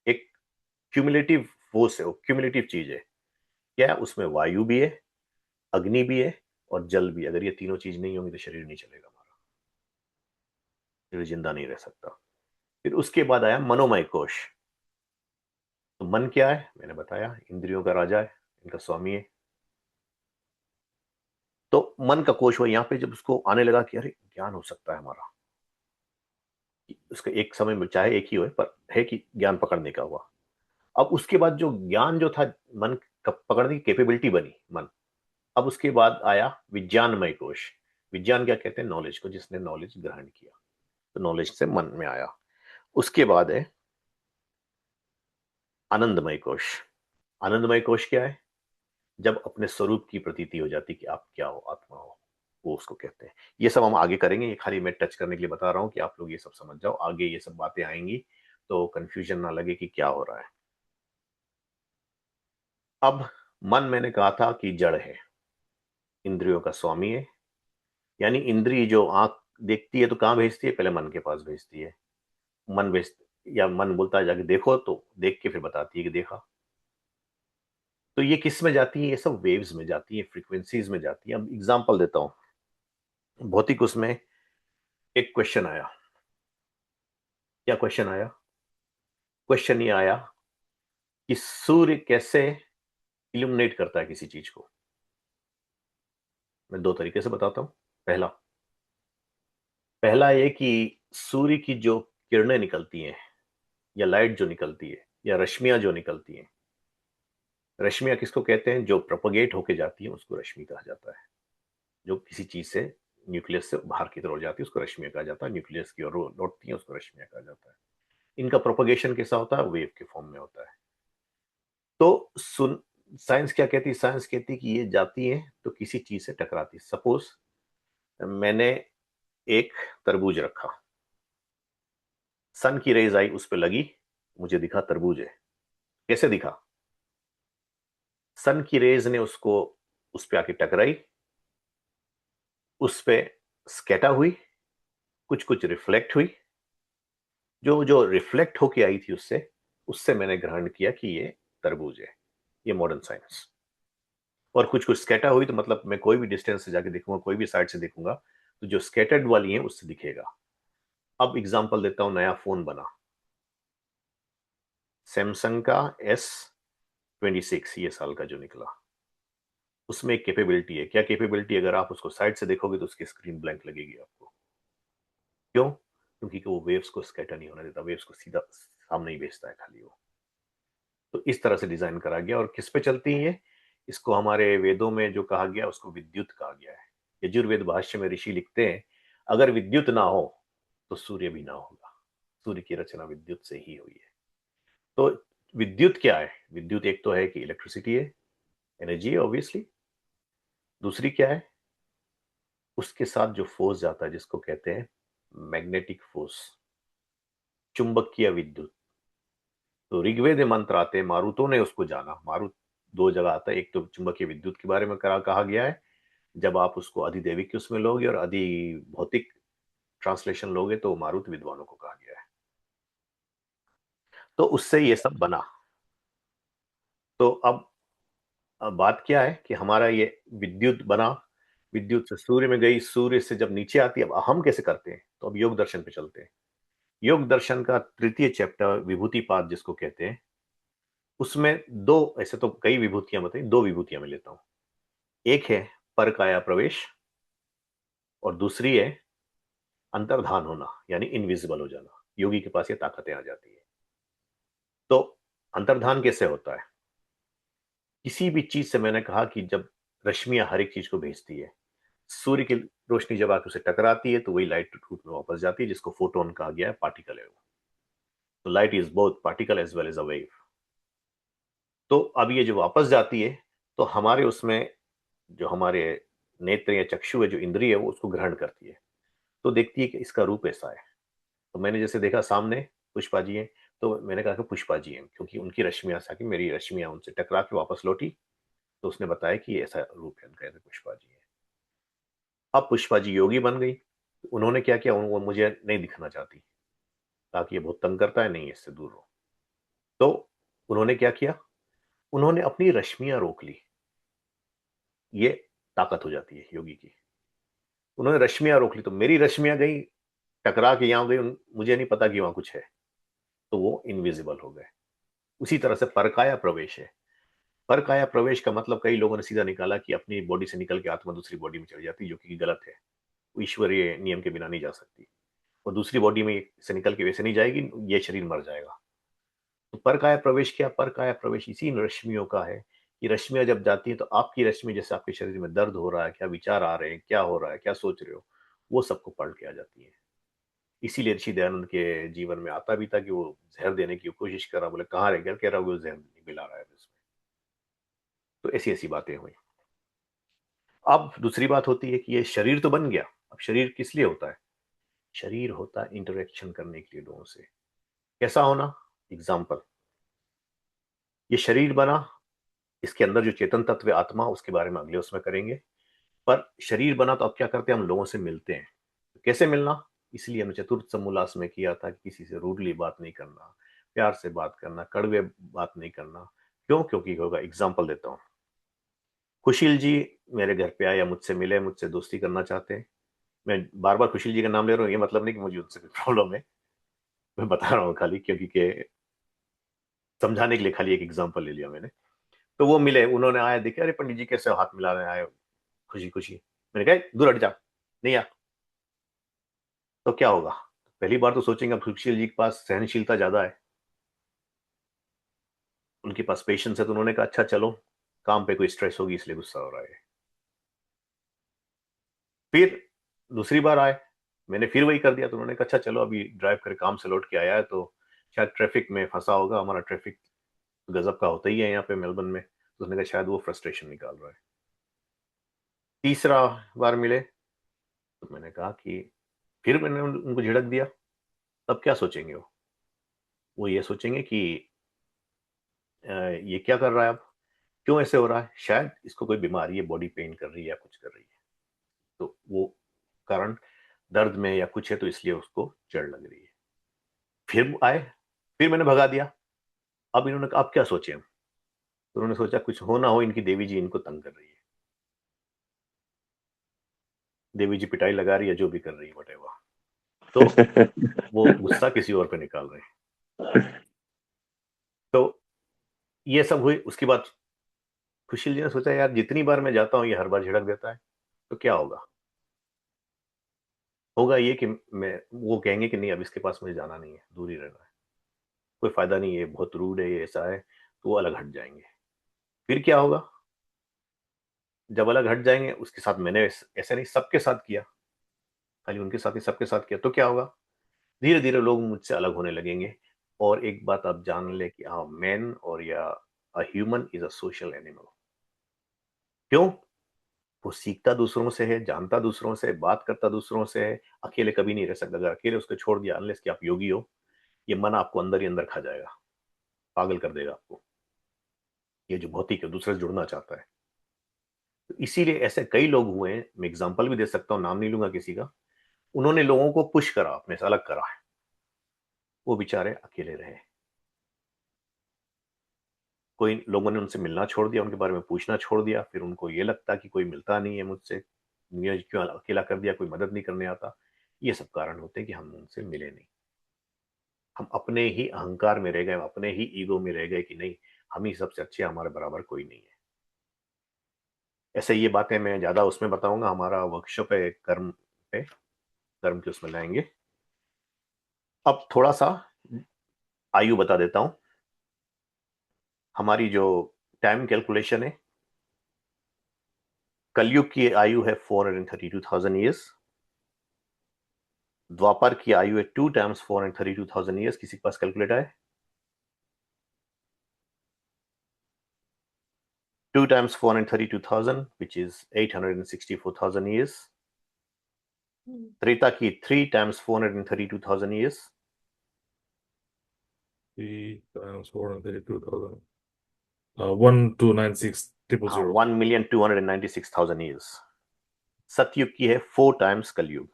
एक क्यूमुलेटिव फोर्स है, वो क्यूमुलेटिव चीज है। क्या है उसमें? वायु भी है, अग्नि भी है और जल भी है। अगर ये तीनों चीज नहीं होंगी तो शरीर नहीं चलेगा हमारा, शरीर जिंदा नहीं रह सकता। फिर उसके बाद आया मनोमय कोश। तो मन क्या है? मैंने बताया, इंद्रियों का राजा है, इनका स्वामी है। तो मन का कोश हुआ। यहाँ पे जब उसको आने लगा कि अरे ज्ञान हो सकता है हमारा, उसका एक समय में चाहे एक ही हो, पर है कि ज्ञान पकड़ने का हुआ। अब उसके बाद जो ज्ञान जो था, मन का पकड़ने की कैपेबिलिटी बनी मन। अब उसके बाद आया विज्ञानमय कोश। विज्ञान क्या कहते हैं? नॉलेज को, जिसने नॉलेज ग्रहण किया, तो नॉलेज से मन में आया। उसके बाद है आनंदमय कोश। आनंदमय कोश क्या है? जब अपने स्वरूप की प्रतीति हो जाती कि आप क्या हो, आत्मा हो, वो उसको कहते हैं। ये सब हम आगे करेंगे, ये खाली मैं टच करने के लिए बता रहा हूं कि आप लोग ये सब समझ जाओ। आगे ये सब बातें आएंगी तो कंफ्यूजन ना लगे कि क्या हो रहा है। अब मन, मैंने कहा था कि जड़ है, इंद्रियों का स्वामी है। यानी इंद्रिय जो आंख देखती है तो कहां भेजती है? पहले मन के पास भेजती है। मन भेज, या मन बोलता है जाके देखो, तो देख के फिर बताती है कि देखा। तो ये किस में जाती है? ये सब वेव्स में जाती है, फ्रीक्वेंसीज में जाती है। अब एग्जांपल देता हूं, भौतिक उसमें एक क्वेश्चन आया। क्या क्वेश्चन आया? क्वेश्चन ये आया कि सूर्य कैसे इल्यूमिनेट करता है किसी चीज को। मैं दो तरीके से बताता हूं। पहला पहला ये कि सूर्य की जो किरणें निकलती हैं, या लाइट जो निकलती है, या रश्मियां जो निकलती हैं। रश्मियां किसको कहते हैं? जो प्रोपगेट होके जाती है उसको रश्मि कहा जाता है, जो किसी चीज से न्यूक्लियस से बाहर की तरफ जाती है उसको रश्मियां कहा जाता है, न्यूक्लियस की ओर लौटती है उसको रश्मियां कहा जाता है। इनका प्रोपगेशन कैसा होता है? वेव के फॉर्म में होता है। तो सुन, साइंस क्या कहती है? साइंस कहती है कि ये जाती है तो किसी चीज से टकराती है। सपोज मैंने एक तरबूज रखा, सन की रेज आई उस पर लगी, मुझे दिखा तरबूज है। कैसे दिखा? सन की रेज ने उसको, उस पे आके टकराई, उस पे स्कैटर हुई, कुछ कुछ रिफ्लेक्ट हुई। जो जो रिफ्लेक्ट होके आई थी उससे उससे मैंने ग्रहण किया कि ये तरबूज है। ये मॉडर्न साइंस। और कुछ कुछ स्कैटर हुई तो मतलब मैं कोई भी डिस्टेंस से जाके देखूंगा, कोई भी साइड से देखूंगा, तो जो स्कैटर्ड वाली है उससे दिखेगा। अब एग्जांपल देता हूं, नया फोन बना सैमसंग का S26, ये साल का जो निकला, उसमें एक कैपेबिलिटी है। क्या कैपेबिलिटी? अगर आप उसको साइड से देखोगे तो उसकी स्क्रीन ब्लैंक लगेगी आपको। क्यों? क्योंकि वो वेव्स को स्कैटर नहीं होने देता, वेव्स को सीधा सामने ही भेजता है खाली वो। तो इस तरह से डिजाइन करा गया। और किस पे चलती है ये? इसको हमारे वेदों में जो कहा गया उसको विद्युत कहा गया है। यजुर्वेद भाष्य में ऋषि लिखते हैं, अगर विद्युत ना हो तो सूर्य भी ना होगा। सूर्य की रचना विद्युत से ही हुई है। तो विद्युत क्या है? विद्युत एक तो है कि इलेक्ट्रिसिटी है, एनर्जी है ऑब्वियसली। दूसरी क्या है? उसके साथ जो फोर्स जाता है जिसको कहते हैं मैग्नेटिक फोर्स, चुंबकीय विद्युत। तो ऋग्वेद में मंत्र आते हैं, मारुतों ने उसको जाना। मारुत दो जगह आता है, एक तो चुंबकीय विद्युत के बारे में कहा गया है, जब आप उसको अधिदैविक उसमें लोगे और अधि भौतिक ट्रांसलेशन लोगे तो मारुत विद्वानों को कहा गया है। तो उससे ये सब बना। तो अब बात क्या है कि हमारा ये विद्युत बना, विद्युत से सूर्य में गई, सूर्य से जब नीचे आती है, अब हम कैसे करते हैं? तो अब योग दर्शन पे चलते हैं। योग दर्शन का तृतीय चैप्टर विभूतिपाद जिसको कहते हैं, उसमें दो, ऐसे तो कई विभूतियां बताई, दो विभूतियां मैं लेता हूं। एक है परकाया प्रवेश और दूसरी है अंतर्धान होना, यानी इनविजिबल हो जाना। योगी के पास ये ताकतें आ जाती है। तो अंतर्धान कैसे होता है? किसी भी चीज से, मैंने कहा कि जब रश्मियां हर एक चीज को भेजती है, सूर्य की रोशनी जब आके उसे टकराती है तो वही लाइट रूप में वापस जाती है, जिसको फोटोन कहा गया है, पार्टिकल है वो। तो light is both particle as well as a wave. तो अब ये जो वापस जाती है, तो हमारे उसमें जो हमारे नेत्र या चक्षु है, जो इंद्रिय है, वो उसको ग्रहण करती है। तो देखती है कि इसका रूप ऐसा है। तो मैंने जैसे देखा सामने पुष्पा जी हैं, तो मैंने कहा कि पुष्पा जी हैं, क्योंकि उनकी रश्मियां सा कि मेरी रश्मियां उनसे टकरा के वापस लौटी। तो उसने बताया कि ऐसा रूप है उनका, ऐसे पुष्पा जी है। अब पुष्पा जी योगी बन गई। उन्होंने क्या किया? वो मुझे नहीं दिखना चाहती, ताकि ये बहुत तंग करता है, नहीं इससे दूर रहो। तो उन्होंने क्या किया? उन्होंने अपनी रश्मियां रोक ली। ये ताकत हो जाती है योगी की। उन्होंने रश्मियां रोक ली, तो मेरी रश्मियां गई टकरा के यहां गई, मुझे नहीं पता कि वहां कुछ है, तो वो इनविजिबल हो गए। उसी तरह से परकाया प्रवेश है। परकाया प्रवेश का मतलब कई लोगों ने सीधा निकाला कि अपनी बॉडी से निकल के आत्मा दूसरी बॉडी में चली जाती है, जो कि गलत है। वो ईश्वरीय नियम के बिना नहीं जा सकती। और दूसरी बॉडी में से निकल के वैसे नहीं जाएगी, ये शरीर मर जाएगा। तो परकाया प्रवेश क्या? परकाया प्रवेश इसी रश्मियों का है कि रश्मियां जब जाती है तो आपकी रश्मि, जैसे आपके शरीर में दर्द हो रहा है, क्या विचार आ रहे हैं, क्या हो रहा है, क्या सोच रहे हो, वो सबको पढ़ के आ जाती है। इसीलिए ऋषि दयानंद के जीवन में आता भी था कि वो जहर देने की कोशिश कर रहा, बोले कहाँ रह गया, कह रहा वो जहर मिला रहा है इसमें। तो ऐसी ऐसी बातें हुई। अब दूसरी बात होती है कि ये शरीर तो बन गया, अब शरीर किस लिए होता है? शरीर होता है इंटरेक्शन करने के लिए लोगों से। कैसा होना? एग्जाम्पल, ये शरीर बना, इसके अंदर जो चेतन तत्व है, आत्मा, उसके बारे में अगले उसमें करेंगे। पर शरीर बना तो अब क्या करते हैं? हम लोगों से मिलते हैं। तो कैसे मिलना? इसलिए हमने चतुर्थ समोल्लास में किया था कि किसी से रूडली बात नहीं करना, प्यार से बात करना, कड़वे बात नहीं करना। क्यों? क्योंकि होगा, एग्जाम्पल देता हूँ। खुशील जी मेरे घर पे आए या मुझसे मिले, मुझसे दोस्ती करना चाहते हैं। मैं बार बार खुशील जी का नाम ले रहा हूँ, ये मतलब नहीं कि मुझे उनसे कोई प्रॉब्लम है, मैं बता रहा हूँ खाली, क्योंकि के समझाने के लिए खाली एक एग्जाम्पल ले लिया मैंने। तो वो मिले, उन्होंने आया, देखे अरे पंडित जी कैसे हाथ मिला रहे हैं, आए खुशी खुशी। मैंने कहा दूर हट जा, नहीं आ। तो क्या होगा? पहली बार तो सोचेंगे अब सुशील जी के पास सहनशीलता ज्यादा है, उनके पास पेशेंस है, तो उन्होंने कहा अच्छा चलो, काम पे कोई स्ट्रेस होगी इसलिए गुस्सा हो रहा है। फिर दूसरी बार आए, मैंने फिर वही कर दिया, तो उन्होंने कहा अच्छा चलो, अभी ड्राइव करके काम से लौट के आया है तो शायद ट्रैफिक में फंसा होगा, हमारा ट्रैफिक गजब का होता ही है यहाँ पे मेलबर्न में, तो उसने कहा शायद वो फ्रस्ट्रेशन निकाल रहा है। तीसरा बार मिले तो मैंने कहा कि फिर मैंने उनको झिड़क दिया। तब क्या सोचेंगे वो ये सोचेंगे कि ये क्या कर रहा है, अब क्यों ऐसे हो रहा है, शायद इसको कोई बीमारी है, बॉडी पेन कर रही है या कुछ कर रही है, तो वो कारण दर्द में या कुछ है, तो इसलिए उसको जड़ लग रही है। फिर आए, फिर मैंने भगा दिया। अब इन्होंने कहा अब क्या सोचे हम, तो उन्होंने सोचा कुछ हो ना हो इनकी देवी जी इनको तंग कर रही है, देवी जी पिटाई लगा रही है, जो भी कर रही है वटेवर, तो वो गुस्सा किसी और पे निकाल रहे हैं। तो ये सब हुई। उसके बाद खुशी जी ने सोचा यार जितनी बार मैं जाता हूँ ये हर बार झिड़क देता है, तो क्या होगा, होगा ये कि मैं, वो कहेंगे कि नहीं अब इसके पास मुझे जाना नहीं है, दूर ही रहना है, कोई फायदा नहीं है, बहुत रूड है, ये ऐसा है, तो वो अलग हट जाएंगे। फिर क्या होगा, जब अलग हट जाएंगे, उसके साथ मैंने ऐसे नहीं सबके साथ किया, खाली उनके साथ ही सबके साथ किया, तो क्या होगा, धीरे धीरे लोग मुझसे अलग होने लगेंगे। और एक बात आप जान ले कि हाँ, मैन और या a human is a social animal. क्यों, वो सीखता दूसरों से है, जानता दूसरों से, बात करता दूसरों से है, अकेले कभी नहीं रह सकता। अगर अकेले उसको छोड़ दिया, अनलेस कि आप योगी हो, ये मन आपको अंदर ही अंदर खा जाएगा, पागल कर देगा आपको। ये जो भौतिक है दूसरे से जुड़ना चाहता है, तो इसीलिए ऐसे कई लोग हुए हैं, मैं एग्जांपल भी दे सकता हूँ, नाम नहीं लूंगा किसी का, उन्होंने लोगों को पुश करा, अपने से अलग करा है, वो बेचारे अकेले रहे। कोई लोगों ने उनसे मिलना छोड़ दिया, उनके बारे में पूछना छोड़ दिया, फिर उनको ये लगता कि कोई मिलता नहीं है मुझसे, मुझे क्यों अकेला कर दिया, कोई मदद नहीं करने आता। ये सब कारण होते हैं कि हम उनसे मिले नहीं, हम अपने ही अहंकार में रह गए, अपने ही ईगो में रह गए कि नहीं हम ही सबसे अच्छे, हमारे बराबर कोई नहीं है। ऐसे ये बातें मैं ज्यादा उसमें बताऊंगा, हमारा वर्कशॉप है कर्म पे, कर्म के उसमें लाएंगे। अब थोड़ा सा आयु बता देता हूं। हमारी जो टाइम कैलकुलेशन है, कलयुग की आयु है 432,000 ईयर्स, द्वापर की आयु है 2 टाइम्स 432,000 ईयर्स। किसी के पास कैलकुलेटर है? 2 times 432,000 which is 864,000 years. Treta की 3 टाइम्स 432,000 ईयर्स। 3 times 432,000. 1,296,000. हाँ, 1,296,000 ईयर्स। सतयुग की है 4 टाइम्स कलयुग,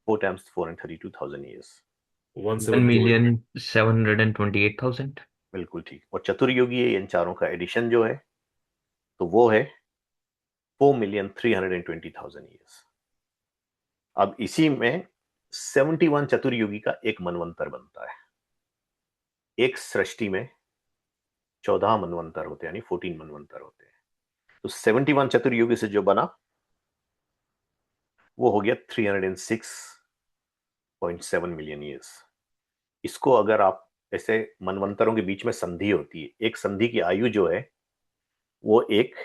4 टाइम्स 432,000 ईयर्स। 1,728. 1,728,000। बिल्कुल ठीक। और चतुर्युगी है, इन चारों का एडिशन जो है, तो वो है 4,320,000 ईयर्स। अब इसी में 71 चतुर्युगी का एक मनवंतर बनता है। एक सृष्टि में 14 मनवंतर होते हैं, यानी 14 मनवंतर होते हैं। तो 71 चतुर्युगी से जो बना वो हो गया 306.7 मिलियन ईयर्स। इसको अगर आप ऐसे, मनवंतरों के बीच में संधि होती है, एक संधि की आयु जो है वो एक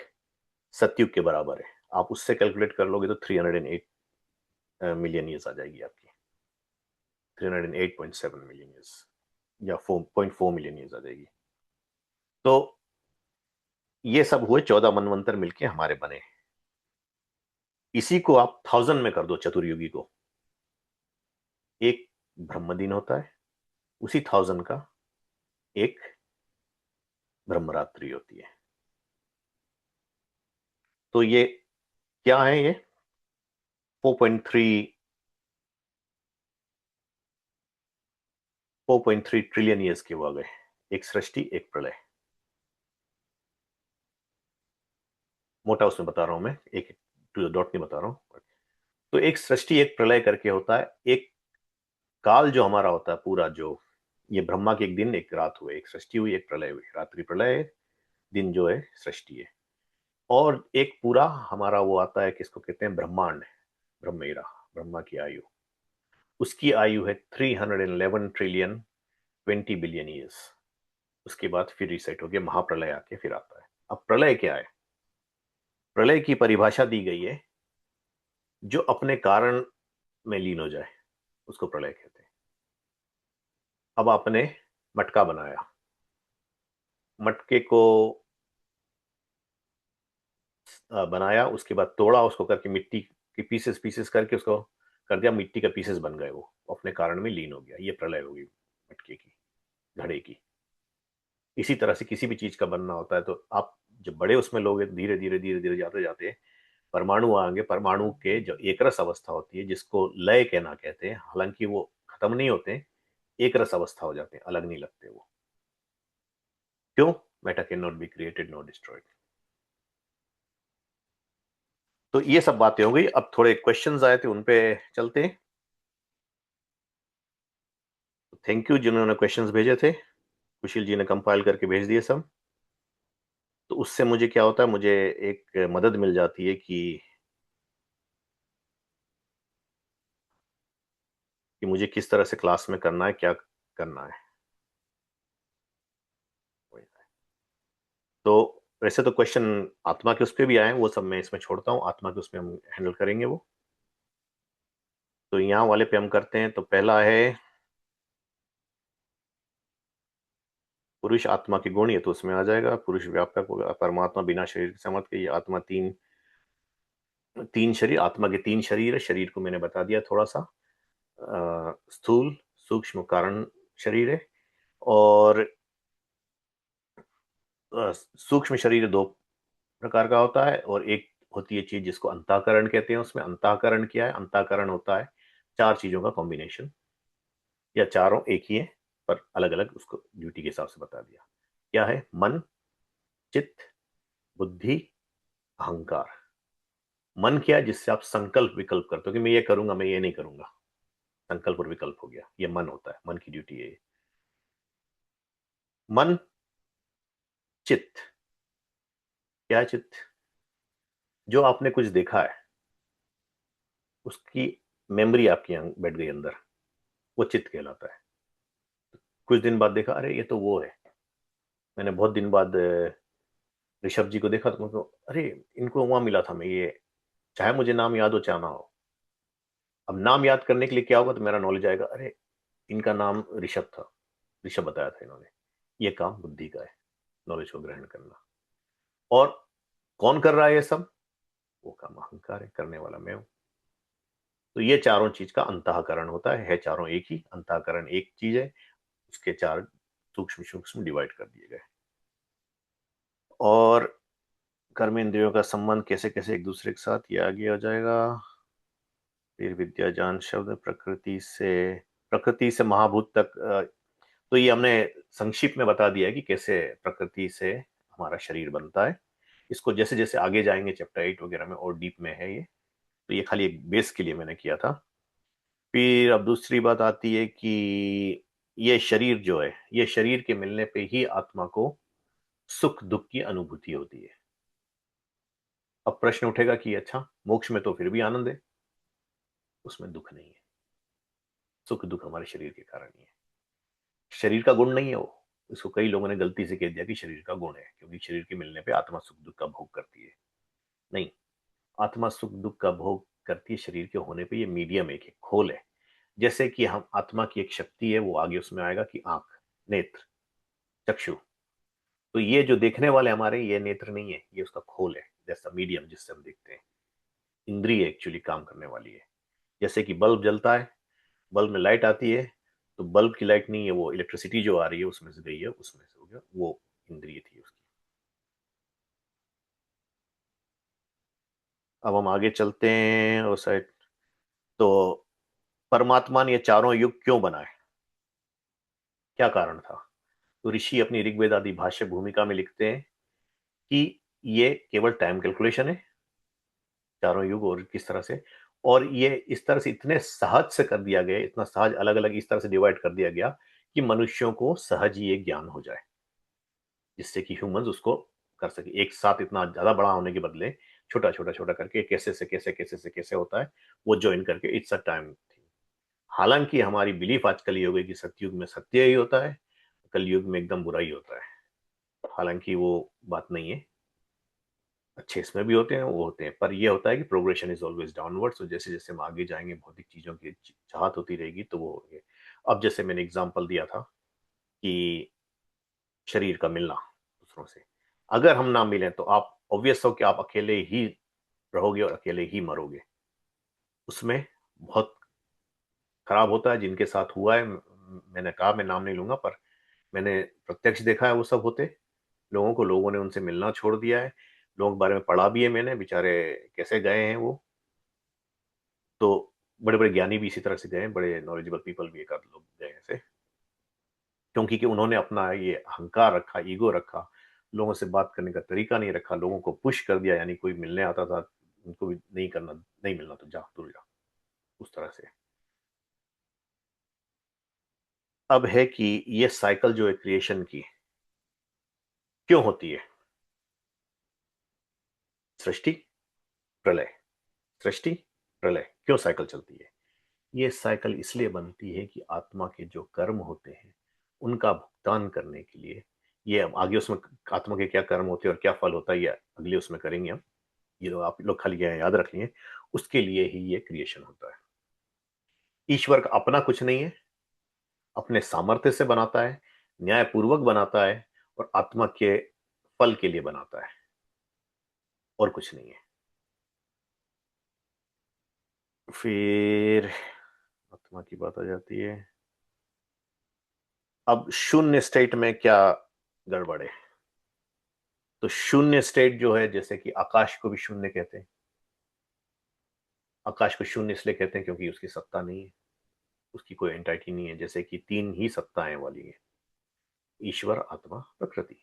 सतयुग के बराबर है। आप उससे कैलकुलेट कर लोगे तो 308 मिलियन ईयर्स आ जाएगी आपकी, 308.7 मिलियन ईयर्स, या 4.4 मिलियन ईयर्स आ जाएगी। तो ये सब हुए 14 मनवंतर मिलके हमारे बने। इसी को आप 1000 में कर दो, चतुर्युगी को, एक ब्रह्म दिन होता है, उसी 1000 का एक ब्रह्मरात्रि होती है। तो ये क्या है, ये 4.3 ट्रिलियन ईयर्स के वो आ गए। एक सृष्टि, एक प्रलय, मोटा उसमें बता रहा हूं मैं, एक टू द डॉट नहीं बता रहा हूं। तो एक सृष्टि एक प्रलय करके होता है। एक काल जो हमारा होता है पूरा, जो ये ब्रह्मा के एक दिन एक रात हुए, एक सृष्टि हुई, एक प्रलय हुई, रात्रि प्रलय है, दिन जो है सृष्टि है। और एक पूरा हमारा वो आता है, किसको कहते हैं, ब्रह्मांड, ब्रह्मेरा, ब्रह्मा की आयु, उसकी आयु है 311 ट्रिलियन 20 बिलियन ईयर्स। उसके बाद फिर रिसेट हो गया, महाप्रलय आके फिर आता है। अब प्रलय क्या है, प्रलय की परिभाषा दी गई है, जो अपने कारण में लीन हो जाए, उसको प्रलय कहते हैं। अब आपने मटका बनाया, मटके को बनाया, उसके बाद तोड़ा उसको करके मिट्टी के पीसेस पीसेस करके उसको कर दिया, मिट्टी का पीसेस बन गए, वो अपने कारण में लीन हो गया। ये प्रलय होगी मटके की, घड़े की। इसी तरह से किसी भी चीज का बनना होता है, तो आप जब बड़े उसमें लोगे, धीरे धीरे धीरे धीरे जाते जाते परमाणु आएंगे। परमाणु के जो एकरस अवस्था होती है, जिसको लय कहना कहते हैं, हालांकि वो खत्म नहीं होते, एक रस अवस्था हो जाते हैं, अलग नहीं लगते वो। क्यों? Matter can not be created not destroyed. तो ये सब बातें हो गई। अब थोड़े क्वेश्चंस आए थे, उन पे चलते हैं। थैंक यू जिन्होंने क्वेश्चंस भेजे थे, कुशील जी ने कंपाइल करके भेज दिए सब। तो उससे मुझे क्या होता है, मुझे एक मदद मिल जाती है कि मुझे किस तरह से क्लास में करना है, क्या करना है। तो वैसे तो क्वेश्चन आत्मा के उस पर भी आए हैं, वो सब मैं इसमें छोड़ता हूँ, आत्मा के उसमें हम हैंडल करेंगे वो। तो यहाँ वाले पे हम करते हैं। तो पहला है पुरुष आत्मा के गुण, ये तो उसमें आ जाएगा। पुरुष व्यापक होगा, परमात्मा बिना शरीर के समर्थ के। ये आत्मा तीन तीन शरीर, आत्मा के तीन शरीर है। शरीर को मैंने बता दिया थोड़ा सा, स्थूल सूक्ष्म कारण शरीर है। और सूक्ष्म शरीर दो प्रकार का होता है, और एक होती है चीज जिसको अंतःकरण कहते हैं। उसमें अंतःकरण क्या है? अंतःकरण होता है चार चीजों का कॉम्बिनेशन, या चारों एक ही है पर अलग अलग उसको ड्यूटी के हिसाब से बता दिया। क्या है? मन, चित्त, बुद्धि, अहंकार। मन क्या है? जिससे आप संकल्प विकल्प करते हो कि मैं ये करूंगा, मैं ये नहीं करूंगा। संकल्प और विकल्प हो गया, ये मन होता है, मन की ड्यूटी है ये। मन। चित्त क्या है? चित्त जो आपने कुछ देखा है, उसकी मेमोरी आपकी बैठ गई अंदर, वो चित्त कहलाता है। कुछ दिन बाद देखा, अरे ये तो वो है। मैंने बहुत दिन बाद ऋषभ जी को देखा, तो मुझको अरे इनको वहां मिला था मैं, ये चाहे मुझे नाम याद हो चाहे ना हो। अब नाम याद करने के लिए क्या होगा, तो मेरा नॉलेज आएगा, अरे इनका नाम ऋषभ था, ऋषभ बताया था इन्होंने। ये काम बुद्धि का है, नॉलेज को ग्रहण करना। और कौन कर रहा है ये सब? वो काम अहंकार है, करने वाला मैं हूं। तो ये चारों चीज का अंतःकरण होता है चारों एक ही। अंतःकरण एक चीज है, उसके चार सूक्ष्म सूक्ष्म डिवाइड कर दिए गए। और कर्म इंद्रियों का संबंध कैसे कैसे एक दूसरे के साथ, ये आगे हो जाएगा। फिर विद्या ज्ञान शब्द प्रकृति से महाभूत तक। तो ये हमने संक्षिप्त में बता दिया है कि कैसे प्रकृति से हमारा शरीर बनता है। इसको जैसे जैसे आगे जाएंगे चैप्टर 8 वगैरह में और डीप में है ये। तो ये खाली एक बेस के लिए मैंने किया था। फिर अब दूसरी बात आती है कि ये शरीर जो है, ये शरीर के मिलने पे ही आत्मा को सुख दुख की अनुभूति होती है। अब प्रश्न उठेगा कि अच्छा, मोक्ष में तो फिर भी आनंद है, उसमें दुख नहीं है। सुख दुख हमारे शरीर के कारण ही है, शरीर का गुण नहीं है वो। इसको कई लोगों ने गलती से कह दिया कि शरीर का गुण है, क्योंकि शरीर के मिलने पे आत्मा सुख दुख का भोग करती है। नहीं, आत्मा सुख दुख का भोग करती है शरीर के होने पे। ये मीडियम एक है, खोल है। जैसे कि हम आत्मा की एक शक्ति है, वो आगे उसमें आएगा कि आंख, नेत्र, चक्षु। तो ये जो देखने वाले हमारे, ये नेत्र नहीं है, ये उसका खोल है, जैसा मीडियम जिससे हम देखते हैं। इंद्रिय एक्चुअली काम करने वाली है। जैसे कि बल्ब जलता है, बल्ब में लाइट आती है, तो बल्ब की लाइट नहीं है, वो इलेक्ट्रिसिटी जो आ रही है उसमें से गई है, उसमें से हो गया, वो इंद्रिय थी उसकी। अब हम आगे चलते हैं और साइड। तो परमात्मा ने ये चारों युग क्यों बनाए, क्या कारण था? तो ऋषि अपनी ऋग्वेद आदि भाष्य भूमिका में लिखते हैं कि ये केवल टाइम कैलकुलेशन है, चारों युग और किस तरह से। और ये इस तरह से इतने सहज से कर दिया गया, इतना सहज, अलग अलग इस तरह से डिवाइड कर दिया गया कि मनुष्यों को सहज ही एक ज्ञान हो जाए, जिससे कि ह्यूमंस उसको कर सके। एक साथ इतना ज्यादा बड़ा होने के बदले छोटा छोटा छोटा करके कैसे से कैसे कैसे से कैसे होता है, वो ज्वाइन करके इट्स अ टाइम थी। हालांकि हमारी बिलीफ आजकल ये हो गई कि सतयुग में सत्य ही होता है, कलयुग में एकदम बुरा ही होता है। हालांकि वो बात नहीं है। अच्छे इसमें भी होते हैं, वो होते हैं, पर ये होता है कि प्रोग्रेशन इज ऑलवेज डाउनवर्ड। तो जैसे जैसे हम आगे जाएंगे भौतिक चीजों की चाहत होती रहेगी तो वो होंगे। अब जैसे मैंने एग्जांपल दिया था कि शरीर का मिलना दूसरों से, अगर हम ना मिलें तो आप ऑब्वियस हो कि आप अकेले ही रहोगे और अकेले ही मरोगे। उसमें बहुत खराब होता है जिनके साथ हुआ है। मैंने कहा मैं नाम नहीं लूंगा, पर मैंने प्रत्यक्ष देखा है वो सब होते लोगों को। लोगों ने उनसे मिलना छोड़ दिया है। लोगों के बारे में पढ़ा भी है मैंने, बेचारे कैसे गए हैं वो। तो बड़े बड़े ज्ञानी भी इसी तरह से गए हैं, बड़े नॉलेजेबल पीपल भी एक आध लोग गए हैं ऐसे, क्योंकि कि उन्होंने अपना ये अहंकार रखा, ईगो रखा, लोगों से बात करने का तरीका नहीं रखा, लोगों को पुश कर दिया। यानी कोई मिलने आता था, उनको भी नहीं करना, नहीं मिलना तो जा दूर जा, उस तरह से। अब है कि ये साइकिल जो है क्रिएशन की क्यों होती है? सृष्टि, प्रलय, सृष्टि, प्रलय, क्यों साइकिल चलती है? ये साइकिल इसलिए बनती है कि आत्मा के जो कर्म होते हैं उनका भुगतान करने के लिए, ये अब आगे उसमें आत्मा के क्या कर्म होते हैं और क्या फल होता है ये अगले उसमें करेंगे हम। ये लोग आप लोग खाली ये याद रख लिए, उसके लिए ही ये क्रिएशन होता है। ईश्वर का अपना कुछ नहीं है, अपने सामर्थ्य से बनाता है, न्यायपूर्वक बनाता है, और आत्मा के फल के लिए बनाता है, और कुछ नहीं है। फिर आत्मा की बात आ जाती है। अब शून्य स्टेट में क्या गड़बड़ है? तो शून्य स्टेट जो है, जैसे कि आकाश को भी शून्य कहते हैं। आकाश को शून्य इसलिए कहते हैं क्योंकि उसकी सत्ता नहीं है, उसकी कोई एंटाइटी नहीं है। जैसे कि तीन ही सत्ताएं वाली है, ईश्वर, आत्मा, प्रकृति।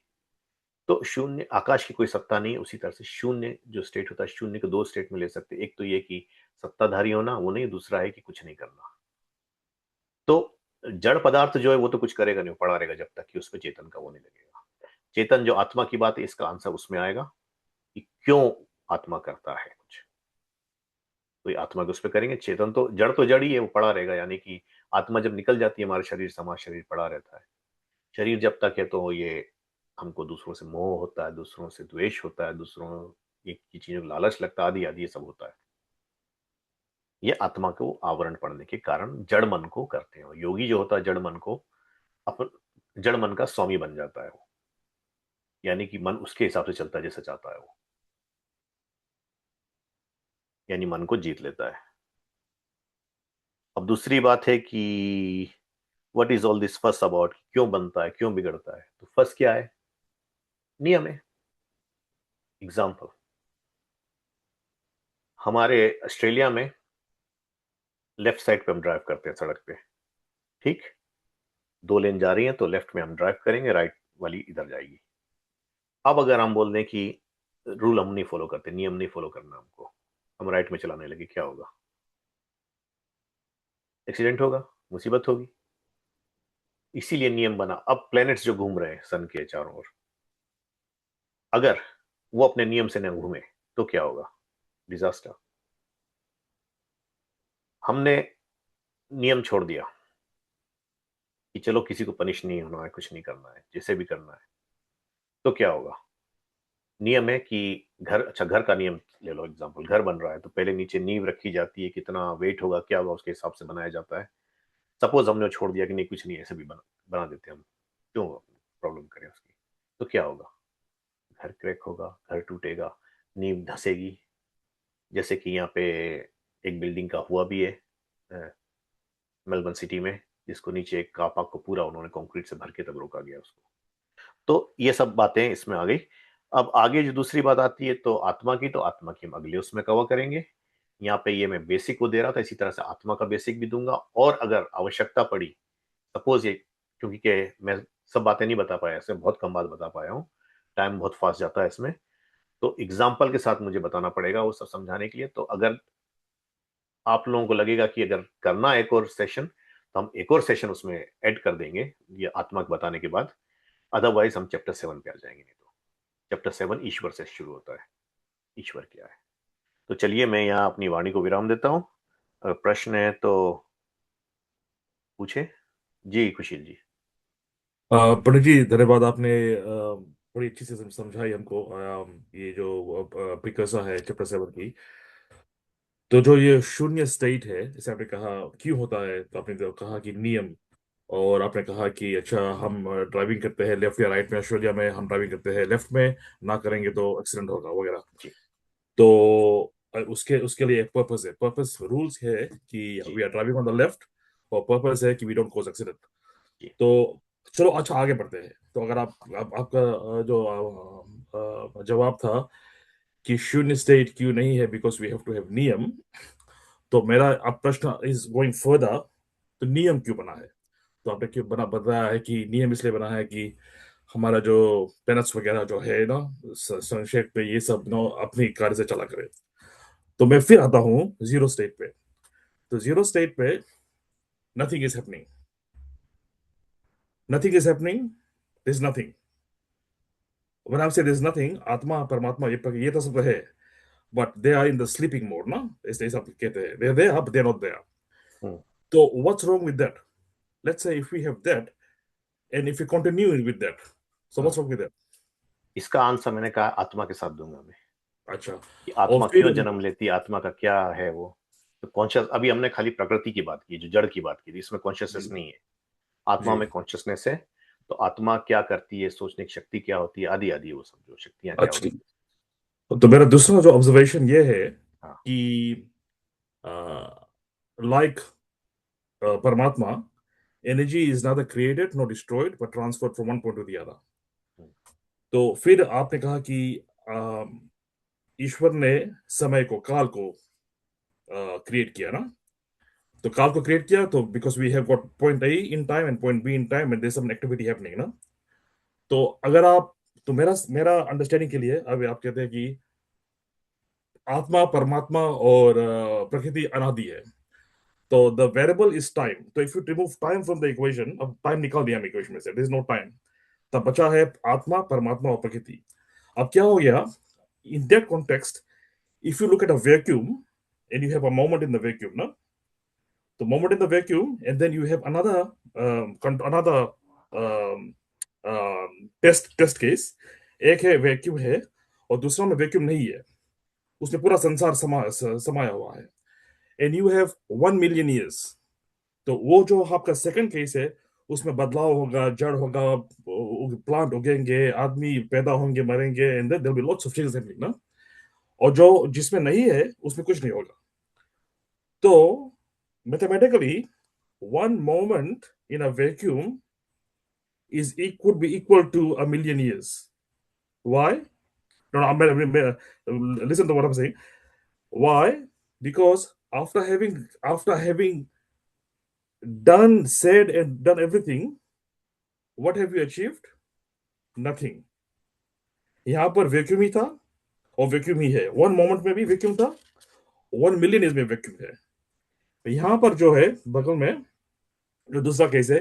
तो शून्य, आकाश की कोई सत्ता नहीं है। उसी तरह से शून्य जो स्टेट होता है, शून्य को दो स्टेट में ले सकते हैं। एक तो ये कि सत्ताधारी होना, वो नहीं, दूसरा है कि कुछ नहीं करना। तो जड़ पदार्थ जो है वो तो कुछ करेगा नहीं, वो पड़ा रहेगा जब तक कि उसमें चेतन का वो नहीं लगेगा। चेतन जो आत्मा की बात है, इसका आंसर उसमें आएगा कि क्यों आत्मा करता है कुछ। तो आत्मा को उस पर करेंगे। चेतन तो जड़ ही है, वो पड़ा रहेगा। यानी कि आत्मा जब निकल जाती है हमारे शरीर से, हमारा शरीर पड़ा रहता है। शरीर जब तक है तो ये हमको दूसरों से मोह होता है, दूसरों से द्वेष होता है, दूसरों की चीजों का लालच लगता है, आदि आदि ये सब होता है। ये आत्मा को आवरण पड़ने के कारण जड़ मन को करते हैं। योगी जो होता है जड़ मन को अपन, जड़ मन का स्वामी बन जाता है वो। यानी कि मन उसके हिसाब से चलता है जैसा चाहता है वो, यानी मन को जीत लेता है। अब दूसरी बात है कि व्हाट इज ऑल दिस फस अबाउट, क्यों बनता है, क्यों बिगड़ता है? तो फस क्या है? नियम है। एग्जाम्पल, हमारे ऑस्ट्रेलिया में लेफ्ट साइड पे हम ड्राइव करते हैं सड़क पे, ठीक? दो लेन जा रही हैं तो लेफ्ट में हम ड्राइव करेंगे, राइट वाली इधर जाएगी। अब अगर हम बोल दें कि रूल हम नहीं फॉलो करते, नियम नहीं फॉलो करना हमको, हम राइट में चलाने लगे, क्या होगा? एक्सीडेंट होगा, मुसीबत होगी। इसीलिए नियम बना। अब प्लैनेट्स जो घूम रहे हैं सन के चारों ओर, अगर वो अपने नियम से न घूमे तो क्या होगा? डिजास्टर। हमने नियम छोड़ दिया कि चलो किसी को पनिश नहीं होना है, कुछ नहीं करना है, जैसे भी करना है, तो क्या होगा? नियम है कि घर, अच्छा घर का नियम ले लो एग्जांपल, घर बन रहा है तो पहले नीचे नींव रखी जाती है, कितना वेट होगा, क्या होगा, उसके हिसाब से बनाया जाता है। सपोज हमने छोड़ दिया कि नहीं कुछ नहीं, ऐसे भी बना देते हैं हम, क्यों प्रॉब्लम करें उसकी? तो क्या होगा? घर क्रैक होगा, घर टूटेगा, नींव धंसेगी। जैसे कि यहाँ पे एक बिल्डिंग का हुआ भी है मेलबर्न सिटी में, जिसको नीचे एक कार पार्क को पूरा उन्होंने कंक्रीट से भर के तब रोका गया उसको। तो ये सब बातें इसमें आ गई। अब आगे जो दूसरी बात आती है तो आत्मा की, तो आत्मा की हम अगले उसमें कवर करेंगे। यहाँ पे ये मैं बेसिक को दे रहा था, इसी तरह से आत्मा का बेसिक भी दूंगा। और अगर आवश्यकता पड़ी, सपोज ये, क्योंकि के मैं सब बातें नहीं बता पाया, ऐसे बहुत कम बात बता पाया हूँ, टाइम बहुत फास्ट जाता है इसमें, तो एग्जाम्पल के साथ मुझे बताना पड़ेगा वो सब समझाने के लिए। तो अगर आप लोगों को लगेगा कि अगर करना है एक और सेशन, तो हम एक और सेशन उसमें ऐड कर देंगे ये आत्मा को बताने के बाद। अदरवाइज हम चैप्टर 7 पे आ जाएंगे। नहीं तो चैप्टर 7 ईश्वर से शुरू होता है। ईश्वर क्या है? तो चलिए मैं यहाँ अपनी वाणी को विराम देता हूँ। अगर प्रश्न है तो पूछे। जी खुशी जी। पंडित जी धन्यवाद, आपने बड़ी अच्छी से समझाई हमको ये जो प्रिकर्सर है चैप्टर 7 की। तो जो ये शून्य स्टेट है, जैसे आपने कहा क्यों होता है, तो आपने तो कहा कि नियम, और आपने कहा कि अच्छा हम ड्राइविंग करते हैं लेफ्ट या राइट में, ऑस्ट्रेलिया में हम ड्राइविंग करते हैं लेफ्ट में, ना करेंगे तो एक्सीडेंट होगा वगैरह। जी तो उसके उसके लिए एक पर्पस है, पर्पस रूल्स है कि जी we are driving on the left, और पर्पस है कि वी डोंट कॉज एक्सीडेंट। जी तो चलो अच्छा आगे बढ़ते हैं। तो अगर आपका जो जवाब था कि शून्य स्टेट क्यों नहीं है, because we have to have नियम, तो मेरा अब प्रश्न इज गोइंग फर्दर, तो नियम क्यों बना है? तो आपने क्यों बताया है कि नियम इसलिए बना है कि हमारा जो पेनल्स वगैरह जो है ना, संक्षेप पे ये सब ना अपनी कार्य से चला करे। तो मैं फिर आता हूँ जीरो स्टेट पे। तो जीरो स्टेट पे nothing is happening, nothing is happening, this is nothing. When I say this nothing, आत्मा परमात्मा ये तो सब है, but they are in the sleeping mode ना, ऐसे सब कहते हैं, दे are but they are not there. Hmm, तो what's wrong with that? Let's say if we have that and if we continue with that, so hmm. What's wrong with that? इसका answer मैंने कहा आत्मा के साथ दूंगा मैं, अच्छा। कि और आत्मा फिर क्यों जन्म लेती है, आत्मा का क्या है वो। तो कॉन्शियस, अभी हमने खाली प्रकृति की बात की, जो जड़ की बात की थी, इसमें कॉन्शियसनेस जी नहीं है। आत्मा जी। में कॉन्शियसनेस है। तो आत्मा क्या करती है, सोचने की शक्ति क्या होती है, आदि आदि वो सब जो शक्तियां क्या अच्छा, होती तो मेरा दूसरा जो ऑब्जर्वेशन ये है है। हाँ। कि लाइक परमात्मा, energy is not created not destroyed but transferred from one point to the other. Hmm, तो फिर आपने कहा कि अ, ईश्वर ने समय को, काल को क्रिएट किया ना। तो काल को क्रिएट किया तो because we have got point A in time and point B in time and there some activity happening ना। तो अगर आप, तो मेरा मेरा अंडरस्टैंडिंग के लिए अब आप कहते हैं कि आत्मा परमात्मा और प्रकृति अनादि है, तो द वेरिएबल इज टाइम। तो if you remove time from the equation, अब टाइम निकाल दिया हम इक्वेशन में से, देयर इज नो टाइम, तब बचा है आत्मा परमात्मा और प्रकृति। अब क्या हो गया in that context? If you look at a vacuum and you have a moment in the vacuum, no? The moment in the vacuum, and then you have another another um, test case. एक है vacuum है, और दूसरा में vacuum नहीं है, उसमें पूरा संसार समाया हुआ है, and you have 1 million years. तो वो जो आपका सेकंड केस है, उसमें बदलाव होगा, जड़ होगा, प्लांट उगेंगे, आदमी पैदा होंगे, मरेंगे, and there will be lots of changes happening ना। और जो जिसमें नहीं है उसमें कुछ नहीं होगा। तो mathematically one moment in a vacuum could be equal to 1 million years. Why? No, no, listen to what I'm saying. Why? Because after having done, said, and done everything, what have you achieved? Nothing. यहाँ पर vacuum ही था और vacuum ही है, 1 moment में भी vacuum था, 1 million years में vacuum है। यहाँ पर जो है बगल में जो दूसरा केस है,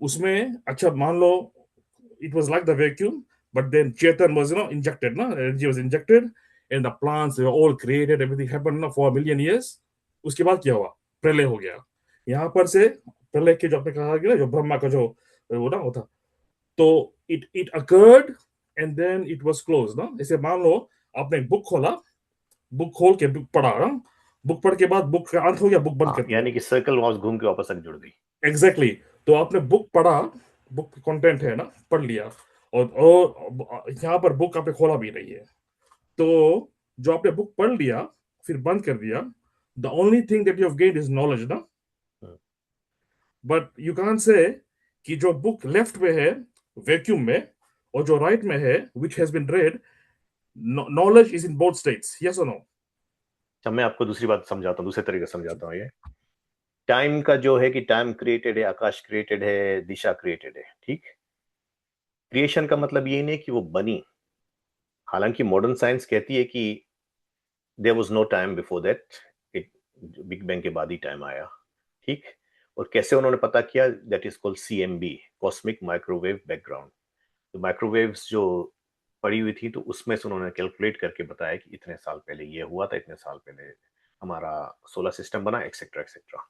उसमें अच्छा मान लो it was like the vacuum, but then Chetan was, injected, no? Energy was injected, and the plants, they were all created, everything happened, for 1 million years. उसके बाद क्या हुआ? प्रलय हो गया। यहाँ पर से प्रलय के जो आपने कहा कि ना, जो ब्रह्मा का जो वो ना होता, तो it occurred and then it was closed, ना। ऐसे मान लो आपने एक बुक खोला, बुक खोल के बुक पढ़ा ना, बुक पढ़ के बाद बुक का अंत हो गया, बुक बंद हाँ, कर दिया। यानी कि सर्कल वापस घूम के वापस आके जुड़ गई। एग्जैक्टली तो आपने बुक पढ़ा, बुक कंटेंट है ना, पढ़ लिया, और यहाँ पर बुक आपने खोला भी नहीं है। तो जो आपने बुक पढ़ लिया फिर बंद कर दिया, the only thing that you have gained is knowledge ना। हम्म, बट यू कैन से कि जो बुक लेफ्ट में है वैक्यूम में, और जो राइट में है which has been read, knowledge is in both states, yes और नो? अच्छा, मैं आपको दूसरी बात समझाता हूँ, दूसरे तरीके से समझाता हूँ। ये टाइम का जो है कि टाइम क्रिएटेड है, आकाश क्रिएटेड है, दिशा क्रिएटेड है, ठीक। क्रिएशन का मतलब ये नहीं कि वो बनी। हालांकि मॉडर्न साइंस कहती है कि there was no time before that, it big bang के बाद ही टाइम आया, ठीक। और कैसे उन्होंने पता किया? That is called CMB, cosmic microwave background. तो माइक्रोवेव्स जो पड़ी हुई थी, तो उसमें से उन्होंने कैलकुलेट करके बताया कि इतने साल पहले ये हुआ था, इतने साल पहले हमारा सोलर सिस्टम बना, एक्सेट्रा एक्सेट्रा।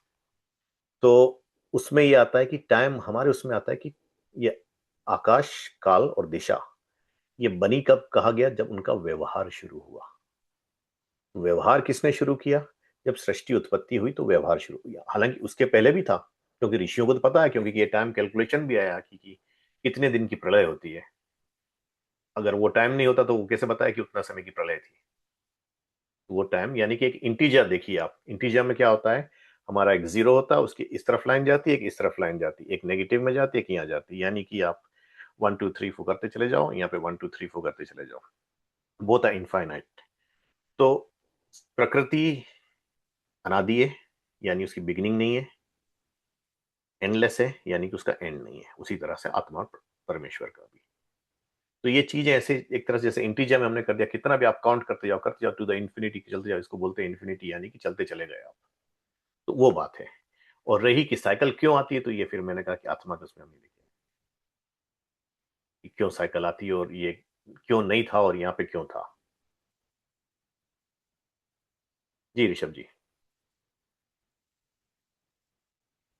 तो उसमें ये आता है कि टाइम हमारे उसमें आता है कि ये आकाश, काल और दिशा, ये बनी कब कहा गया? जब उनका व्यवहार शुरू हुआ। व्यवहार किसने शुरू किया? जब सृष्टि उत्पत्ति हुई तो व्यवहार शुरू हुआ। हालांकि उसके पहले भी था, क्योंकि ऋषियों को तो पता है, क्योंकि ये टाइम कैलकुलेशन भी आया कि कितने दिन की प्रलय होती है। अगर वो टाइम नहीं होता तो वो कैसे बताया कि उतना समय की प्रलय थी? वो टाइम यानी कि एक इंटीजर, देखिए आप, इंटीजर में क्या होता है, हमारा एक जीरो होता है, उसकी इस तरफ लाइन जाती है, एक इस तरफ लाइन जाती है, एक नेगेटिव में जाती है, एक यहाँ जाती है, यानी कि आप 1 2 3 4 करते चले जाओ, यहाँ पे 1 2 3 4 करते चले जाओ, वो था इनफाइनाइट। तो प्रकृति अनादि है, यानी उसकी बिगिनिंग नहीं है, एंडलेस है, यानी कि उसका एंड नहीं है। उसी तरह से आत्मा और परमेश्वर का भी। तो ये चीजें ऐसे एक तरह से जैसे इंटीजर में हमने कर दिया, कितना भी आप काउंट करते जाओ टू द इन्फिनिटी, चलते जाओ, इसको बोलते हैं इन्फिनिटी, यानी कि चलते चले गए आप। तो वो बात है। और रही कि साइकिल क्यों आती है, तो ये फिर मैंने कहा कि आत्मा के उसमें हम नहीं लिखे कि क्यों साइकिल आती है, और ये क्यों नहीं था और यहाँ पे क्यों था। जी ऋषभ जी।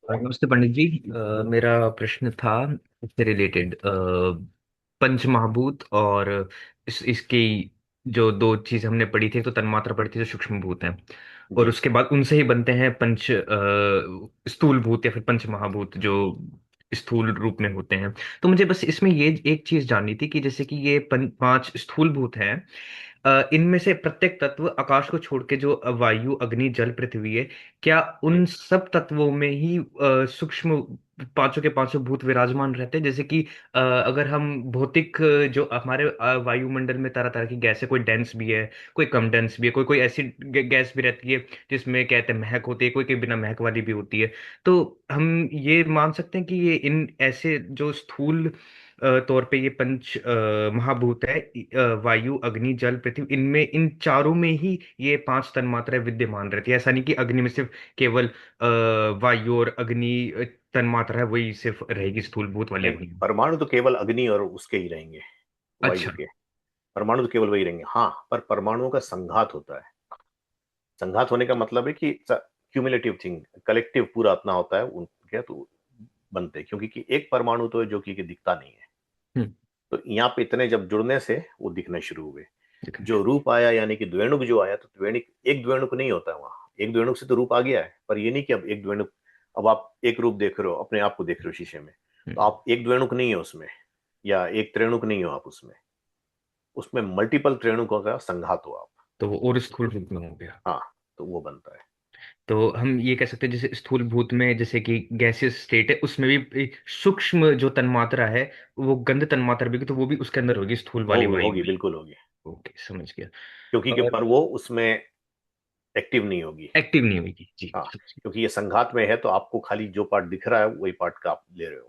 नमस्ते पंडित जी। मेरा प्रश्न था इससे रिलेटेड, पंच महाभूत और इसकी जो दो चीज हमने पढ़ी थी, तो तन्मात्रा पढ़ी थी जो सूक्ष्म भूत हैं, और जी उसके बाद उनसे ही बनते हैं पंच स्थूल भूत या फिर पंच महाभूत जो स्थूल रूप में होते हैं। तो मुझे बस इसमें ये एक चीज जाननी थी कि जैसे कि ये पांच स्थूल भूत हैं, इनमें से प्रत्येक तत्व आकाश को छोड़ के जो वायु अग्नि जल पृथ्वी है, क्या जी उन सब तत्वों में ही सूक्ष्म पांचों के पांचों भूत विराजमान रहते हैं? जैसे कि अगर हम भौतिक जो हमारे वायुमंडल में तरह तरह की गैस है, कोई डेंस भी है, कोई कम डेंस भी है, कोई कोई ऐसी गैस भी रहती है जिसमें कहते हैं महक होती है, कोई कोई बिना महक वाली भी होती है। तो हम ये मान सकते हैं कि ये इन ऐसे जो स्थूल तौर पे ये पंच महाभूत है, वायु अग्नि जल पृथ्वी, इनमें इन चारों में ही ये पांच तन्मात्राएं विद्यमान रहती है। ऐसा नहीं कि अग्नि में सिर्फ केवल वायु और अग्नि तन्मात्रा है, वही सिर्फ रहेगी स्थूल भूत वाली नहीं, अग्नि। परमाणु तो केवल अग्नि और उसके ही रहेंगे, वायु अच्छा। के। परमाणु तो केवल वही रहेंगे, हाँ, पर परमाणुओं का संघात होता है। संघात होने का मतलब है कि क्यूमुलेटिव थिंग, कलेक्टिव पूरा अपना होता है उनके, तो बनते हैं, क्योंकि कि एक परमाणु तो है जो कि दिखता नहीं है। हम्म। तो यहाँ पे इतने जब जुड़ने से वो दिखने शुरू हुए। दिखने जो रूप आया, यानी कि द्वेणुक जो आया, तो द्वेणुक एक द्वेणुक नहीं होता है वहां। एक द्वेणुक से तो रूप आ गया है, पर ये नहीं कि अब एक द्वेणुक, अब आप एक रूप देख रहे हो, अपने आप को देख रहे हो शीशे में, तो हम्म। आप एक द्वेणुक नहीं हो उसमें, या एक त्रेणुक नहीं हो आप उसमें। उसमें मल्टीपल त्रेणुकों का संघात हो आप। तो वो और स्थूल रूप में हो गया। हाँ, तो वो बनता है। तो हम ये कह सकते हैं जैसे स्थूल भूत में जैसे कि गैसियस स्टेट है, उसमें भी सूक्ष्म जो तन्मात्रा है, वो गंध तन्मात्रा भी, तो वो भी उसके अंदर होगी, स्थूल वाली होगी वायु होगी, भी। बिल्कुल होगी। ओके, समझ गया। क्योंकि और पर वो उसमें एक्टिव नहीं होगी। एक्टिव नहीं होगी जी, हाँ, समझ गया। क्योंकि ये संघात में है, तो आपको खाली जो पार्ट दिख रहा है वही पार्ट का आप ले रहे हो,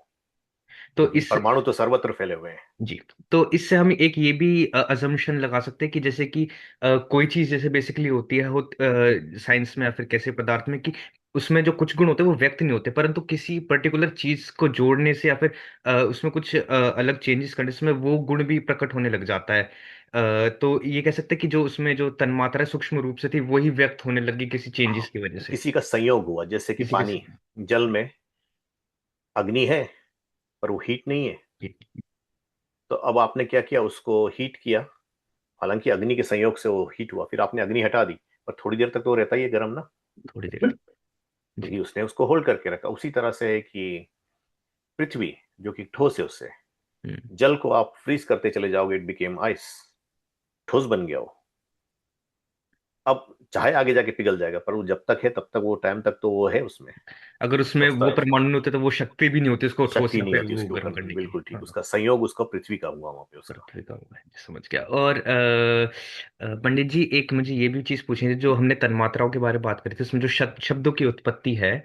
तो क्योंकि इस परमाणु तो सर्वत्र फैले हुए हैं। जी, तो इससे हम एक ये भी अजम्पशन लगा सकते हैं कि जैसे कि कोई चीज जैसे बेसिकली होती है हो साइंस में या फिर कैसे पदार्थ में, कि उसमें जो कुछ गुण होते हैं वो व्यक्त नहीं होते, परंतु किसी पर्टिकुलर चीज को जोड़ने से या फिर उसमें कुछ अलग चेंजेस करने से उसमें वो गुण भी प्रकट होने लग जाता है। तो ये कह सकते हैं कि जो उसमें जो तन्मात्रा सूक्ष्म रूप से थी वही व्यक्त होने लगी किसी हाँ, चेंजेस की वजह से। किसी का संयोग हुआ, जैसे कि किसी के पानी, जल में अग्नि है पर वो हीट नहीं है। तो अब आपने क्या किया, उसको हीट किया, हालांकि अग्नि के संयोग से वो हीट हुआ, फिर आपने अग्नि हटा दी, पर थोड़ी देर तक तो वो रहता ही है गर्म ना, थोड़ी देर तक। जी। क्योंकि उसने उसको होल्ड करके रखा। उसी तरह से है कि पृथ्वी जो कि ठोस है, उससे हम्म। जल को आप फ्रीज करते चले जाओगे, इट बिकेम आइस, ठोस बन गया वो। अब चाहे आगे जाके पिघल जाएगा, पर वो जब तक है तब तक, वो टाइम तक तो वो है उसमें, अगर उसमें ठोसता वो है। परमाणु नहीं होते तो वो शक्ति भी नहीं होती उसको ठोस शक्ति या नहीं फिर होती वो उसके गर्म ऊपर, करने की। बिल्कुल ठीक, हाँ। उसका संयोग उसको पृथ्वी का हुआ वहां पे उसका। पृथ्वी का हुआ है जी, समझ गया। और पंडित जी, एक मुझे ये भी चीज पूछनी थी, जो हमने तन्मात्राओं के बारे में बात करी थी, उसमें जो शब्दों की उत्पत्ति है,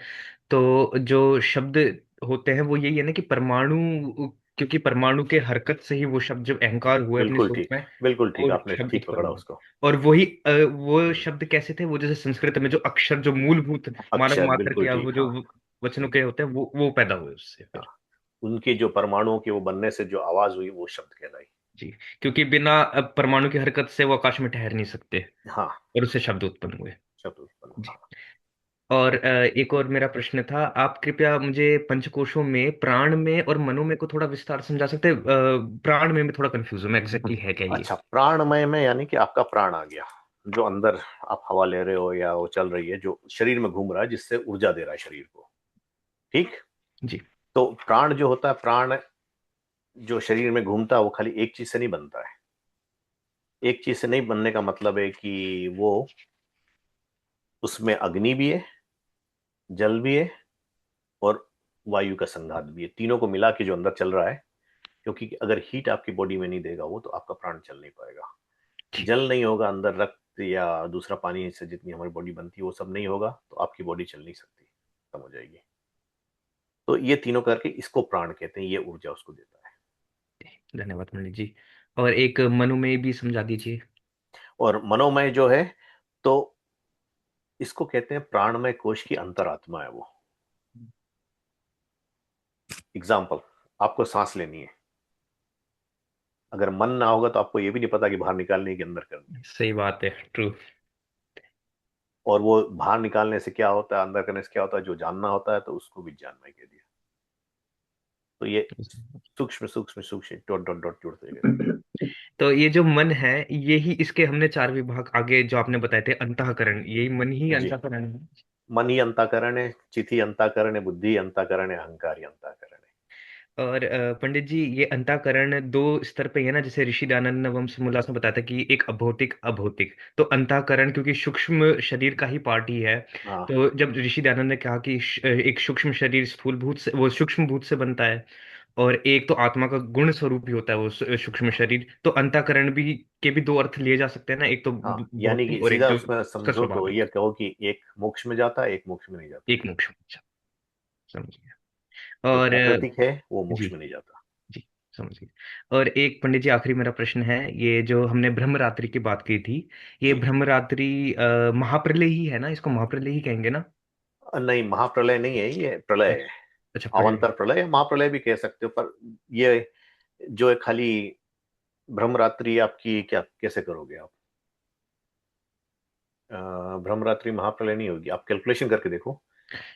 तो जो शब्द होते हैं वो यही है ना कि परमाणु, क्योंकि परमाणु के हरकत से ही वो शब्द जब अहंकार हुए अपने बिल्कुल स्वरूप ठीक, में, बिल्कुल ठीक, वो आपने शब्द ठीक उत्पन्न पकड़ा हुए। उसको। और वही वो शब्द कैसे थे, वो जैसे संस्कृत में जो अक्षर जो मूलभूत मानव अक्षर, मात्र बिल्कुल के, ठीक, वो जो हाँ। वचनों के होते हैं, वो पैदा हुए उससे हाँ, फिर। उनके जो परमाणुओं के वो बनने से जो आवाज हुई, वो शब्द कहलाई। जी, क्योंकि बिना परमाणु की हरकत से वो आकाश में ठहर नहीं सकते, हाँ, और उससे शब्द उत्पन्न हुए। शब्द उत्पन्न, जी। हाँ। और एक और मेरा प्रश्न था, आप कृपया मुझे पंचकोशों में प्राण में और मनोमय को थोड़ा विस्तार से समझा सकते हैं? प्राण में मैं थोड़ा कंफ्यूज हूँ, एग्जैक्टली है क्या ये? अच्छा, प्राणमय में यानी कि आपका प्राण आ गया, जो अंदर आप हवा ले रहे हो या वो चल रही है, जो शरीर में घूम रहा है, जिससे ऊर्जा दे रहा है शरीर को। ठीक। जी। तो प्राण जो होता है, प्राण जो शरीर में घूमता है, वो खाली एक चीज से नहीं बनता है। एक चीज से नहीं बनने का मतलब है कि वो, उसमें अग्नि भी है, जल भी है, और वायु का संघात भी है। तीनों को मिला के जो अंदर चल रहा है, क्योंकि अगर हीट आपकी बॉडी में नहीं देगा वो, तो आपका प्राण चल नहीं पाएगा। ठीक। जल नहीं होगा अंदर, रक्त या दूसरा पानी से जितनी हमारी बॉडी बनती है वो सब नहीं होगा, तो आपकी बॉडी चल नहीं सकती, खत्म हो जाएगी। तो ये तीनों करके इसको प्राण कहते हैं, ये ऊर्जा उसको देता है। धन्यवाद पंडित जी। और एक मनोमय भी समझा दीजिए। और मनोमय जो है, तो इसको कहते हैं प्राणमय कोश की अंतरात्मा है वो। एग्जाम्पल, आपको सांस लेनी है, अगर मन ना होगा तो आपको ये भी नहीं पता कि बाहर निकालनी है कि अंदर करनी है। सही बात है, ट्रू। और वो बाहर निकालने से क्या होता है, अंदर करने से क्या होता है, जो जानना होता है, तो उसको भी जानना कह दिया। तो ये सूक्ष्म सूक्ष्म सूक्ष्म डॉट डॉट डॉट जुड़ते गए। तो ये जो मन है, ये ही इसके हमने चार विभाग आगे जो आपने बताए थे, अंतःकरण, यही मन ही जी, अंतःकरण है। मन ही अंताकरण है, चिति अंताकरण है, बुद्धि अंताकरण है, अहंकार ही अंताकरण है। और पंडित जी, ये अंतःकरण दो स्तर पे है ना, जैसे ऋषि दयानंद वंश मुलास ने बताया था कि एक अभौतिक अभौतिक। तो अंतःकरण क्योंकि सूक्ष्म शरीर का ही पार्ट ही है, हाँ तो जब ऋषि दयानंद ने कहा कि एक सूक्ष्म शरीर स्थूल भूत से, वो सूक्ष्म भूत से बनता है, और एक तो आत्मा का गुण स्वरूप भी होता है वो सूक्ष्म शरीर, तो अंतःकरण भी के भी दो अर्थ लिए जा सकते हैं ना, एक तो हाँ, यानी कि भौतिक और एक सीधा जो उसमें उसका समझो तो ये स्वाभाविक। कहो कि एक मोक्ष में जाता है, एक मोक्ष में नहीं जाता। एक मोक्ष। अच्छा, समझ गया। जो और प्राकृतिक है वो जी। मोक्ष में नहीं जाता। जी, समझ गए। और एक पंडित जी, आखिरी मेरा प्रश्न है, ये जो हमने ब्रह्मरात्रि की बात की थी, ये जी, ब्रह्मरात्रि महाप्रलय ही है ना? इसको महाप्रलय ही कहेंगे ना? नहीं, महाप्रलय नहीं है, ये प्रलय है। अच्छा। अच्छा, प्रलय। अवान्तर प्रलय या महाप्रलय भी कह सकते हो, पर ये जो है खाली ब्रह्मरात्रि आपकी क्या कैसे करोगे आप? ब्रह्मरात्रि महाप्रलय नहीं होगी, आप कैलकुलेशन करके देखो।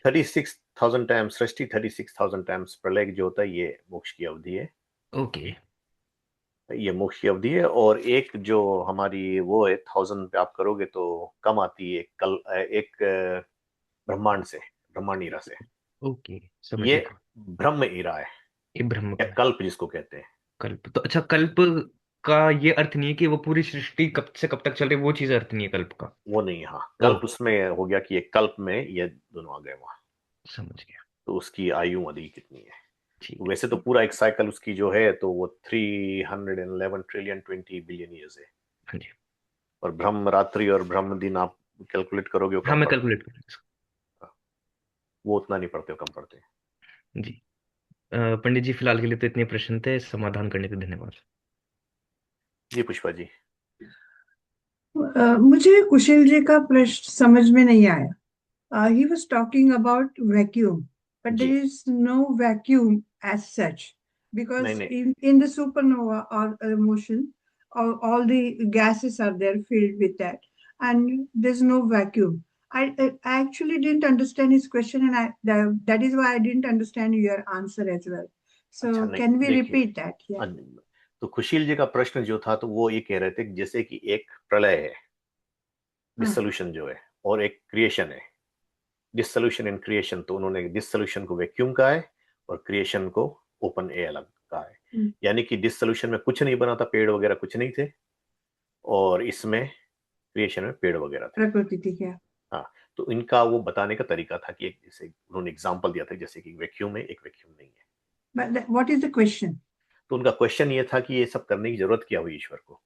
36,000 टाइम्स सृष्टि, 36,000 टाइम्स प्रलय जो होता है, ये मोक्ष की अवधि है। ओके। ये मोक्ष की अवधि है। और एक जो हमारी वो है, 1000 पे आप करोगे तो कम आती है, कल एक ब्रह्मांड से, ब्रह्मांड ईरा से। ओके, समझ ये गया। ब्रह्म ईरा है, ये ब्रह्म या का कल्प जिसको कहते हैं। कल्प, तो अच्छा, कल्प का ये अर्थ नहीं है कि वो पूरी सृष्टि कब से कब तक चल रही है, वो चीज अर्थ नहीं है कल्प का। वो नहीं, हाँ, ओ, कल्प उसमें हो गया कि ये कल्प में ये दोनों आ गए वहां। समझ गया। तो उसकी आयु अभी कितनी है? ठीक तो है। वैसे तो पूरा एक साइकिल उसकी जो है, तो वो 311 ट्रिलियन 20 बिलियन ईयर्स है। हाँ जी। और ब्रह्म रात्रि और ब्रह्म दिन आप कैलकुलेट करोगे, वो हाँ, कम मैं पड़ते कैलकुलेट करूँगा इसको। हैं। वो उतना नहीं पड़ते, वो कम पड़ते हैं। जी। पंडित जी, फिलहाल के लिए तो इतने प्रश्न थे, समाधान करने के लिए धन्यवाद। जी पुष्पा जी। मुझे कुशल जी का प्रश्न समझ में नहीं आया. He was talking about vacuum, but ji, there is no vacuum as such, नहीं because नहीं, in the supernova or motion, all the gases are there filled with that, and there's no vacuum. I actually didn't understand his question, and that is why I didn't understand your answer as well. So अच्छा नहीं, can we देखिए, repeat that? Yeah. तो खुशील जी का प्रश्न जो था, तो वो ये कह रहे थे कि जैसे कि एक प्रलय है, डिसोल्यूशन जो है, और एक क्रिएशन है, डिसोल्यूशन एंड क्रिएशन। तो उन्होंने डिसोल्यूशन को वैक्यूम कहा है, और क्रिएशन को ओपन ए अलग कहा है। यानी कि डिसोल्यूशन में कुछ नहीं बना था, पेड़ वगैरह कुछ नहीं थे, और इसमें क्रिएशन में पेड़ वगैरह थे। प्रकृति थी क्या? हाँ, तो इनका वो बताने का तरीका था कि एक, जैसे उन्होंने एग्जांपल दिया था, जैसे कि वैक्यूम है, एक वैक्यूम नहीं है। But what is the question? तो उनका क्वेश्चन ये था कि ये सब करने की जरूरत क्या हुई ईश्वर को।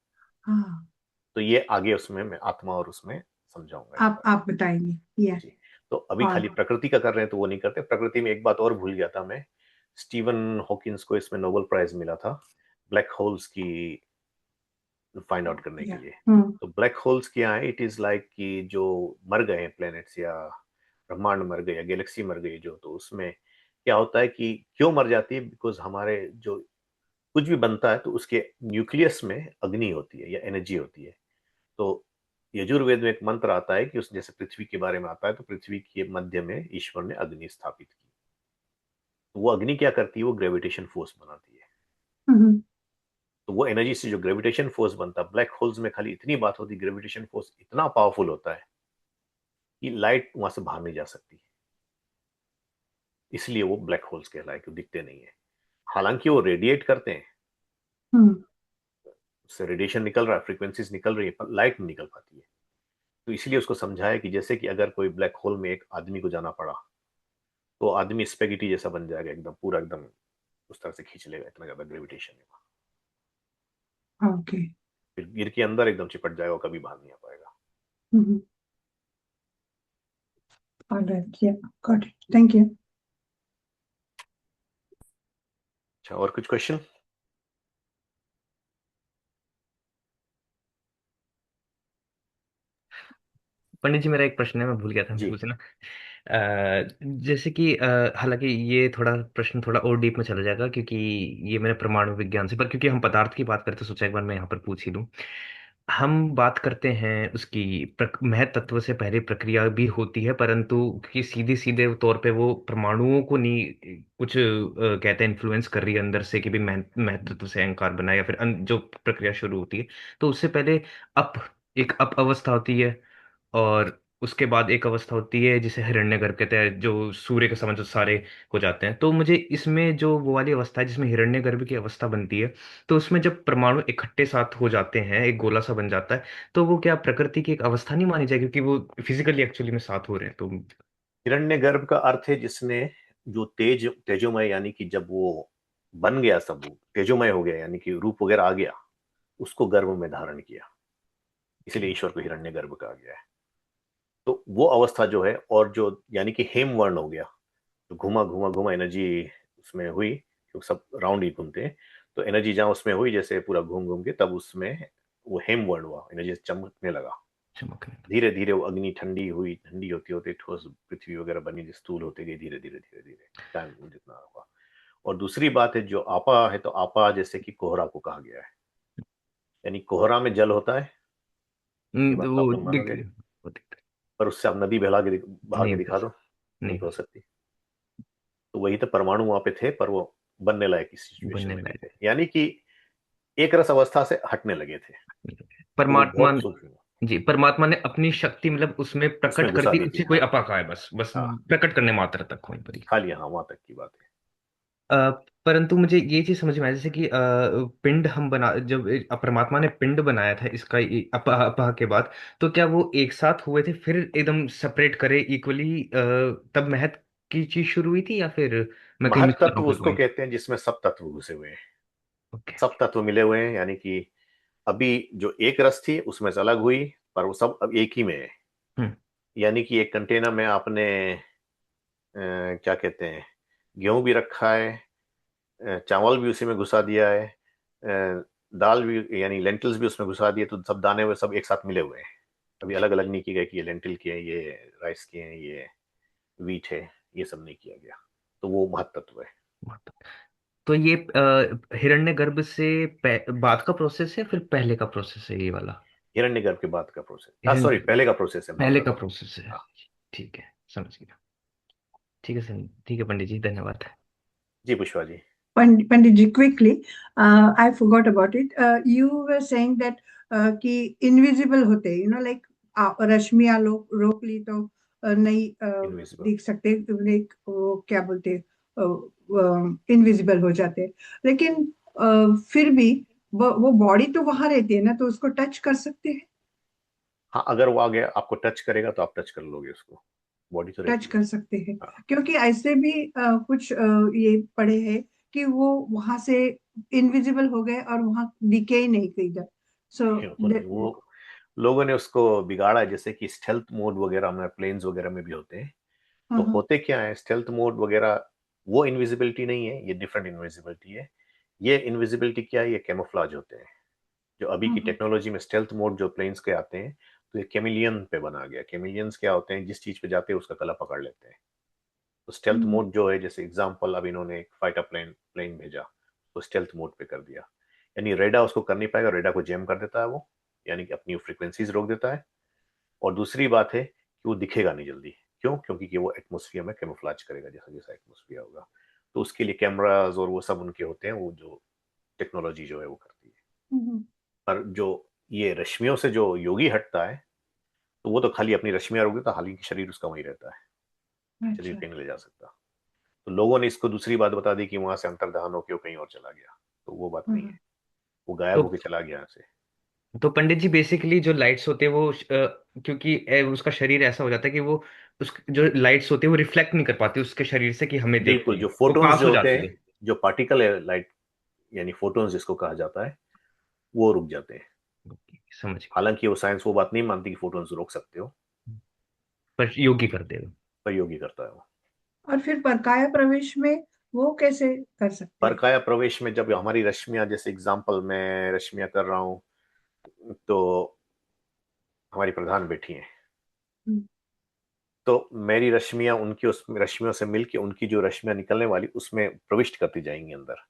हाँ, तो ये आगे उसमें मैं आत्मा और उसमें समझाऊंगा इस बात। आप बताएंगे. Yeah. जी, तो अभी और खाली प्रकृति का कर रहे हैं, तो वो नहीं करते। प्रकृति में एक बात और भूल गया था मैं, स्टीवन हॉकिंस को इसमें नोबेल प्राइज मिला था ब्लैक होल्स की फाइंड आउट करने के या लिए। हम्म तो ब्लैक होल्स क्या है, इट इज लाइक कि जो मर गए हैं प्लैनेट्स, या ब्रह्मांड मर गए, या गैलेक्सी मर गई जो, तो उसमें क्या होता है कि क्यों मर जाती है, बिकॉज हमारे जो कुछ भी बनता है, तो उसके न्यूक्लियस में अग्नि होती है या एनर्जी होती है। तो यजुर्वेद में एक मंत्र आता है कि उस जैसे पृथ्वी के बारे में आता है, तो पृथ्वी के मध्य में ईश्वर ने अग्नि स्थापित की। तो वो अग्नि क्या करती है, वो ग्रेविटेशन फोर्स बनाती है। हम्म, तो वो एनर्जी से जो ग्रेविटेशन फोर्स बनता है, ब्लैक होल्स में खाली इतनी बात होती है, ग्रेविटेशन फोर्स इतना पावरफुल होता है कि लाइट वहां से बाहर नहीं जा सकती, इसलिए वो ब्लैक होल्स कहलाए, कि दिखते नहीं है। हालांकि वो रेडिएट करते हैं, हम्म, उससे रेडिएशन निकल रहा है, फ्रीक्वेंसीज निकल रही है, पर लाइट नहीं निकल पाती है। तो इसलिए उसको समझाया कि जैसे कि अगर कोई ब्लैक होल में एक आदमी को जाना पड़ा, तो आदमी स्पेगेटी जैसा बन जाएगा, एकदम पूरा एकदम उस तरह से खींच लेगा, इतना ज्यादा ग्रेविटेशन है वहाँ। ओके। फिर गिर के अंदर एकदम चिपट जाएगा, कभी बाहर नहीं आ पाएगा। हम्म, all right, yeah, got it, thank you. अच्छा, और कुछ क्वेश्चन? पंडित जी, मेरा एक प्रश्न है, मैं भूल गया था जी। पूछना। जैसे कि हालांकि ये थोड़ा प्रश्न थोड़ा और डीप में चला जाएगा, क्योंकि ये मैंने परमाणु विज्ञान से, पर क्योंकि हम पदार्थ की बात करते, सोचा एक बार मैं यहाँ पर पूछ ही लूँ। हम बात करते हैं उसकी महत तत्व से पहले प्रक्रिया भी होती है, परंतु कि सीधे सीधे तौर पे वो परमाणुओं को नहीं कुछ कहते हैं इन्फ्लुएंस कर रही है अंदर से, कि भी महत तत्व से अहंकार बना, या फिर जो प्रक्रिया शुरू होती है, तो उससे पहले अप एक अप अवस्था होती है, और उसके बाद एक अवस्था होती है जिसे हिरण्यगर्भ कहते हैं, जो सूर्य के समान जो सारे हो जाते हैं। तो मुझे इसमें जो वो वाली अवस्था है जिसमें हिरण्यगर्भ की अवस्था बनती है, तो उसमें जब परमाणु इकट्ठे साथ हो जाते हैं, एक गोला सा बन जाता है, तो वो क्या प्रकृति की एक अवस्था नहीं मानी जाएगी, क्योंकि वो फिजिकली एक्चुअली में साथ हो रहे हैं? तो हिरण्यगर्भ का अर्थ है जिसने जो तेजोमय, यानी कि जब वो बन गया, सब वो तेजोमय हो गया, यानी कि रूप वगैरह आ गया, उसको गर्भ में धारण किया, इसलिए ईश्वर को हिरण्यगर्भ कहा गया है। तो वो अवस्था जो है, और जो यानी कि हेम वर्ण हो गया, तो घुमा घुमा घुमा एनर्जी उसमें हुई, क्योंकि सब राउंड ही घूमते हैं, तो एनर्जी जहां उसमें हुई, जैसे पूरा घूम घूम के, तब उसमें वो हेम वर्ण हुआ, एनर्जी चमकने लगा। चमकने। धीरे धीरे वो अग्नि ठंडी हुई, ठंडी होती होती ठोस पृथ्वी वगैरह बनी, स्थूल होते गई, धीरे धीरे धीरे धीरे टाइम जितना हुआ। और दूसरी बात है, जो आपा है, तो आपा जैसे कि कोहरा को कहा गया है, यानी कोहरा में जल होता है, ये बात तो आप वो लोग मानोगे, वो दिखता पर उससे आप नदी बहा के नहीं दिखा दो, नहीं नहीं हो सकती। तो वही तो परमाणु वहां पे थे, पर वो बनने लायक इस सिचुएशन बनने में नहीं लायक। थे, यानी कि एक रस अवस्था से हटने लगे थे, तो वो परमात्मा। बहुत सूक्ष्म हुआ, जी, परमात्मा ने अपनी शक्ति मतलब उसमें उसमें प्रकट कर घुसा दी, दी थी। उससे कोई हाँ अपाका है, बस बस हाँ, प्रकट करने मात्र तक वहीं पर ही। खाली हाँ, वहां तक की बात है। अ, परंतु मुझे ये चीज समझ में आया, जैसे कि पिंड हम बना, जब परमात्मा ने पिंड बनाया था इसका अपा अपा के बाद, तो क्या वो एक साथ हुए थे फिर एकदम सेपरेट करे इक्वली, तब महत की चीज शुरू हुई थी, या फिर मैं कहीं मिस महत कर रहा तत्व हूँ कोई उसको पॉइंट? कहते हैं जिसमें सब तत्व घुसे हुए हैं, ओके। सब तत्व मिले हुए हैं, यानी कि अभी जो एक रस थी उसमें से अलग हुई, पर वो सब अब एक ही में है। हम्म। यानी कि एक कंटेनर में आपने क्या कहते हैं, गेहूं भी रखा है, चावल भी उसी में घुसा दिया है, दाल भी यानी लेंटिल्स भी उसमें घुसा दिए, तो सब दाने हुए सब एक साथ मिले हुए हैं। अभी अलग अलग नहीं किए गए कि ये लेंटिल के हैं, ये राइस के हैं, ये वीट है, ये सब नहीं किया गया। तो वो महत्त्व है। तो ये हिरण्यगर्भ से बाद का प्रोसेस है, फिर पहले का प्रोसेस है ये वाला? हिरण्यगर्भ के बाद का प्रोसेस, सॉरी, हिरण्य पहले का प्रोसेस है पहले का महत्त्व। प्रोसेस है। हाँ, ठीक है, समझ गया। ठीक है सर, ठीक है पंडित जी, धन्यवाद। जी Pushpa ji. Panditji, quickly, I forgot about it. You were saying that कि invisible होते, like रश्मियाँ रोक ली तो नहीं इनविजिबल। दिख सकते, like वो क्या बोलते, इनविजिबल हो जाते, लेकिन फिर भी वो बॉडी तो वहां रहती है ना, तो उसको टच कर सकते हैं। हाँ, अगर वो आगे आपको टच करेगा तो आप टच कर लोगे उसको, बॉडी तो टच रहती है। कर सकते हैं, हाँ, क्योंकि ऐसे भी कुछ ये पढ़े हैं कि वो वहां से इनविजिबल हो गए और वहां दिखे ही नहीं कहीं तक। सो बिल्कुल नहीं, वो लोगों ने उसको बिगाड़ा है, जैसे कि स्टेल्थ मोड वगैरह में प्लेन्स वगैरह में भी होते हैं। तो होते क्या है, स्टेल्थ मोड वगैरह वो इनविजिबिलिटी नहीं है, ये डिफरेंट इनविजिबिलिटी है। ये इनविजिबिलिटी क्या है, ये कैमोफ्लाज होते हैं। जो अभी की टेक्नोलॉजी में स्टेल्थ मोड जो प्लेन्स के आते हैं, तो ये कैमिलियन पे बना गया। कैमिलियंस क्या होते हैं, जिस चीज पे जाते हैं उसका कलर पकड़ लेते हैं। तो स्टेल्थ मोड जो है, जैसे एग्जांपल अब इन्होंने एक फाइटर प्लेन प्लेन भेजा, तो स्टेल्थ मोड पे कर दिया, यानी रेडा उसको कर नहीं पाएगा, रेडा को जैम कर देता है वो, यानी कि अपनी फ्रीक्वेंसीज रोक देता है, और दूसरी बात है कि वो दिखेगा नहीं जल्दी। क्यों? क्योंकि वो एटमॉस्फेयर में कैमोफ्लेज करेगा जैसा जैसा एटमॉस्फेयर होगा। तो उसके लिए कैमराज और वो सब उनके होते हैं, वो जो टेक्नोलॉजी जो है वो करती है। पर जो ये रश्मियों से जो योगी हटता है, तो वो तो खाली अपनी रश्मियां रोक देता, हालांकि शरीर उसका वहीं रहता है, शरीर कहीं नहीं ले जा सकता। तो लोगों ने इसको दूसरी बात बता दी कि वहां से अंतर्धान होकर वो कहीं और चला गया, तो वो बात नहीं है, वो गायब होकर चला गया यहाँ से। तो पंडित जी बेसिकली जो लाइट्स होते हैं वो क्योंकि उसका शरीर ऐसा हो जाता है कि वो उस जो लाइट्स होती है वो रिफ्लेक्ट नहीं कर पाती उसके शरीर से कि हमें बिल्कुल, देखती जो है, वो फोटोन्स पास जो हो होते जाती हैं, है। जो पार्टिकल है लाइट यानी फोटोन्स जिसको कहा जाता है, वो रुक जाते हैं। ओके, समझ गया। हालांकि वो साइंस वो बात नहीं मानती कि फोटोन्स रोक सकते हो, पर योगी कर देगा। पर योगी करता है वो। और फिर परकाया प्रवेश में वो कैसे कर सकते हैं? परकाया प्रवेश में जब हमारी रश्मियां, जैसे एग्जांपल मैं रश्मियां कर रहा हूँ, तो हमारी प्रधान बैठी हैं, तो मेरी रश्मियां उनकी उस रश्मियों से मिलके उनकी जो रश्मियां निकलने वाली उसमें प्रविष्ट करती जाएंगी अंदर।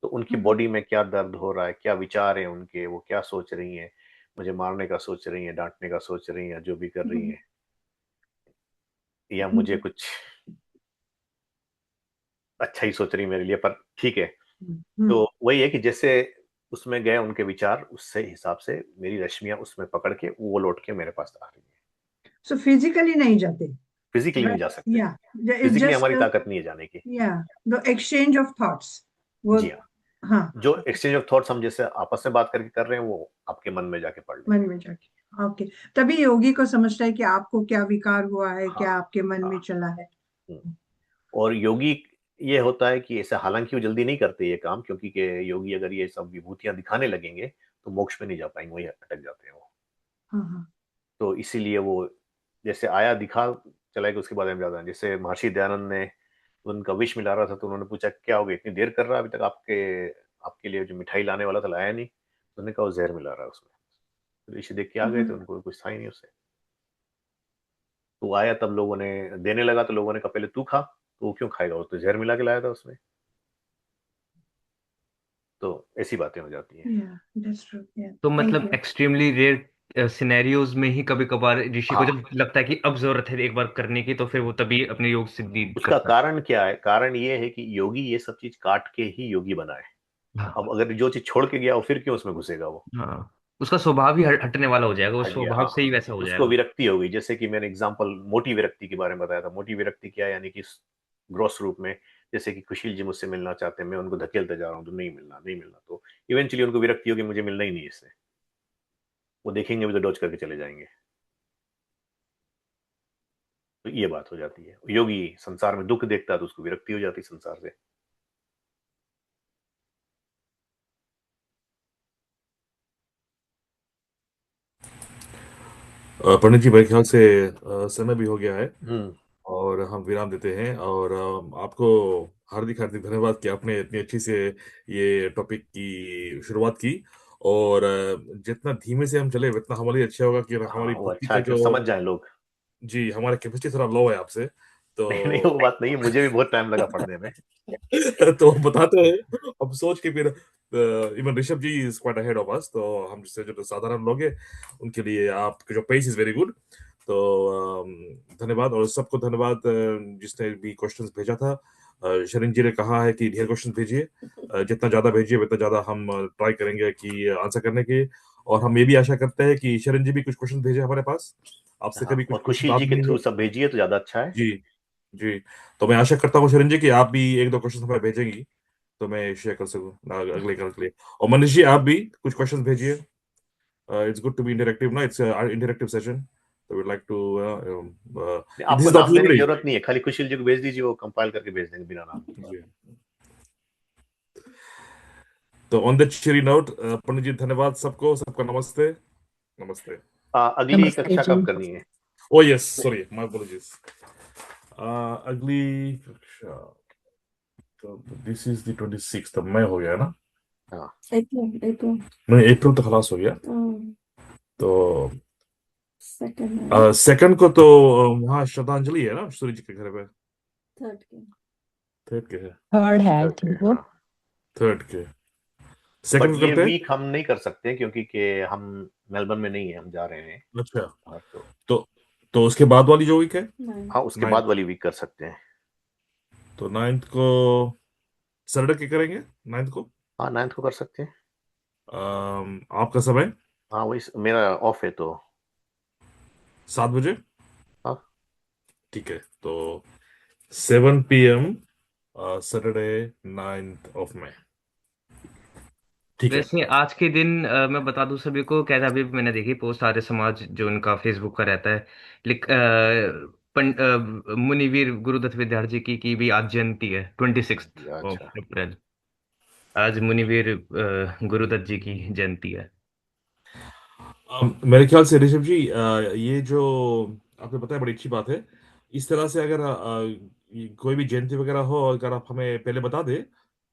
तो उनकी बॉडी में क्या दर्द हो रहा है, क्या विचार है उनके, वो क्या सोच रही हैं, मुझे मारने का सोच रही हैं, डांटने का सोच रही हैं, जो भी कर रही हैं, या मुझे कुछ अच्छा ही सोच रही है मेरे लिए, पर ठीक है। तो वही है कि जैसे उसमें गए उनके विचार, उससे हिसाब से मेरी रश्मियां उसमें पकड़ के वो लौट के मेरे पास आ रही है। सो फिजिकली नहीं जाते? फिजिकली नहीं जा सकते, Yeah, it's फिजिकली just हमारी ताकत नहीं है जाने की। the exchange of thoughts. वो जी हाँ, हाँ, जो एक्सचेंज ऑफ थॉट्स हम जैसे आपस में बात करके कर रहे हैं, वो आपके मन में जाके पड़ रहे मन में जाके। ओके, तभी योगी को समझता है कि आपको क्या विकार हुआ है, हाँ, क्या आपके मन में हाँ। चला है। और योगी ये होता है कि ऐसे, हालांकि वो जल्दी नहीं करते ये काम, क्योंकि के योगी अगर ये सब विभूतियां दिखाने लगेंगे तो मोक्ष में नहीं जा पाएंगे, वही अटक जाते हैं वो। हाँ, तो इसीलिए वो जैसे आया दिखा चला गया, उसके बाद हम ज्यादा, जैसे महर्षि दयानंद ने उनका विष मिला रहा था, तो उन्होंने पूछा क्या हो गया, इतनी देर कर रहा है अभी तक, आपके लिए जो मिठाई लाने वाला था लाया नहीं। तो उन्होंने कहा वो जहर मिला रहा है उसमें। तो ऋषि देख के आ गए थे, उनको कुछ था ही नहीं उससे। तो आया तब लोगों ने देने लगा, तो लोगों ने कहा पहले तू खा, तो वो क्यों खाएगा, वो तो जहर मिला के लाया था उसमें। तो ऐसी बातें हो जाती हैं। that's true. Yeah, तो thank मतलब you. एक्सट्रीमली रेयर सिनेरियोज में ही कभी कभार ऋषि को हाँ, जब लगता है कि अब जरूरत है एक बार करने की, तो फिर वो तभी अपने योग सिद्धि उसका करता कारण क्या है? कारण ये है कि योगी ये सब चीज काट के ही योगी बना है। है। हाँ अब अगर जो चीज छोड़ के गया वो फिर क्यों उसमें घुसेगा वो? हाँ, उसका स्वभाव ही हटने वाला हो जाएगा, वो हट गया, स्वभाव हाँ से ही हाँ। वैसा हो उसको जाएगा। विरक्ति हो गई, जैसे कि मैंने एग्जांपल मोटी विरक्ति के बारे में बताया था। मोटी विरक्ति क्या है, यानी कि ग्रॉस रूप में, जैसे कि खुशील जी मुझसे मिलना चाहते हैं, मैं उनको धकेलते जा रहा हूँ, तो नहीं मिलना नहीं मिलना, तो इवेंचुअली उनको विरक्ति होगी, मुझे मिलना ही नहीं इससे, वो देखेंगे भी तो डॉज करके चले जाएंगे। तो ये बात हो जाती है। योगी संसार में दुख देखता है तो उसको विरक्ति हो जाती है संसार से। पंडित जी, मेरे ख्याल से समय भी हो गया है हम्म। और हम विराम देते हैं। और आपको हार्दिक हार्दिक धन्यवाद कि आपने इतनी अच्छी से ये टॉपिक की शुरुआत की। और जितना धीमे से हम चले उतना हमारे लिए अच्छा होगा कि हमारी हाँ, वो भक्ति अच्छा का है कि जो, समझ जाए लोग। जी, हमारा कैपेसिटी थोड़ा लो है आपसे, नहीं नहीं, तो वो बात नहीं है, मुझे भी बहुत टाइम लगा पढ़ने में। तो हम बताते हैं, अब सोच के फिर even Rishabh ji is quite ahead of us, तो हम जैसे जो साधारण लोग हैं उनके लिए आपका जो पेस इज वेरी गुड। तो धन्यवाद, और सबको धन्यवाद जिसने भी क्वेश्चंस भेजा था। शरण जी ने कहा है कि ढेर क्वेश्चन भेजिए, जितना ज्यादा भेजिए उतना ज्यादा हम ट्राई करेंगे कि आंसर करने की। और हम ये भी आशा करते हैं कि शरण जी भी कुछ क्वेश्चन भेजे हमारे पास, आपसे हाँ, कभी कुछ और क्वेश्चन खुशी आप जी के भी। थ्रू सब भेजिए तो ज्यादा अच्छा है। जी जी, तो मैं आशा करता हूँ शरण जी कि आप भी एक दो क्वेश्चन हमें भेजेंगी तो मैं शेयर कर सकूँ अगले कल के लिए। और मनीष जी, आप भी कुछ क्वेश्चन भेजिए। It's good to be interactive ना, इट्स इंटरेक्टिव सेशन, तो वी लाइक टू दिस आपको इज द नाम देने की opportunity। जरूरत नहीं है, खाली खुशी जी को भेज दीजिए, वो कंपाइल करके भेज देंगे बिना नाम के। जी, तो ऑन दैट cheery note, पंडित जी धन्यवाद सबको, सबका नमस्ते। नमस्ते। अगली नमस्ते कक्षा जी। कब करनी है? ओ यस, सॉरी, माय अपोलॉजीज। अगली कक्षा, तो दिस इज द 26th, अब मैं हो गया ना? हाँ, नहीं, अप्रैल तो खलास हो गया। तो सेकंड को तो वहाँ श्रद्धांजलि है ना सूर्य जी के घर पे। थर्ड के है। थर्ड है आई ओके, थिंक वो। हाँ। थर्ड के सेकंड बट ये करते हैं। वीक हम नहीं कर सकते क्योंकि के हम मेलबर्न में नहीं है, हम जा रहे हैं अच्छा, बाहर। तो उसके बाद वाली जो वीक है, हाँ, उसके 9th, बाद वाली वीक कर सकते हैं। तो 9th को सैटरडे के करेंगे, 9th को। हाँ, 9th को कर सकते हैं। आपका समय हाँ, वही मेरा ऑफ है तो 7 बजे। हाँ। ठीक है, तो 7 PM Saturday 9th of May. ठीक है। वैसे आज के दिन मैं बता दूं सभी को, क्या था, अभी मैंने देखी पोस्ट आर्य समाज जो उनका फेसबुक का रहता है, मुनिवीर गुरुदत्त विद्यार्थी जी की भी आज जयंती है, 26 अच्छा, अप्रैल। आज मुनिवीर गुरुदत्त जी की जयंती है। मेरे ख्याल से ऋषभ जी, ये जो आपने बताया बड़ी अच्छी बात है। इस तरह से अगर कोई भी जयंती वगैरह हो, अगर आप हमें पहले बता दे, जी।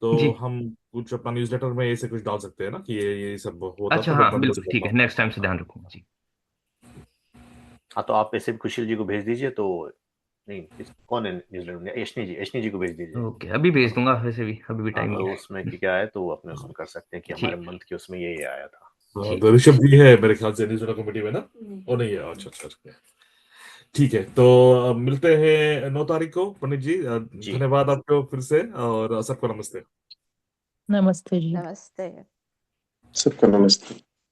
तो हम कुछ अपना न्यूज़लेटर में ऐसे कुछ डाल सकते हैं ना, कि ये सब होता, अच्छा, तो मैं हाँ अपना बिल्कुल नोटिस ठीक करता है, हूँ। नेक्स्ट टाइम से ध्यान रखूंगा जी। हाँ, तो आप ऐसे भी कुशल जी को भेज दीजिए। तो नहीं, कौन है न्यूजीलैंड में? यशनी जी को भेज दीजिए। ओके, अभी भेज दूंगा, वैसे भी अभी भी हाँ, टाइम तो है। उसमें कि क्या है तो वो अपने उसमें कर सकते हैं कि हमारे ठीक। मंथ के उसमें ये आया था। ठीक। तो ऋषभ जी है मेरे ख्याल से न्यूज़लेटर कमेटी में ना। ओ नहीं है, अच्छा अच्छा अच्छा। ठीक है, तो मिलते हैं 9 तारीख को पंडित जी। जी। धन्यवाद आपको फिर से, और सबको नमस्ते। नमस्ते जी। नमस्ते। सबका नमस्ते।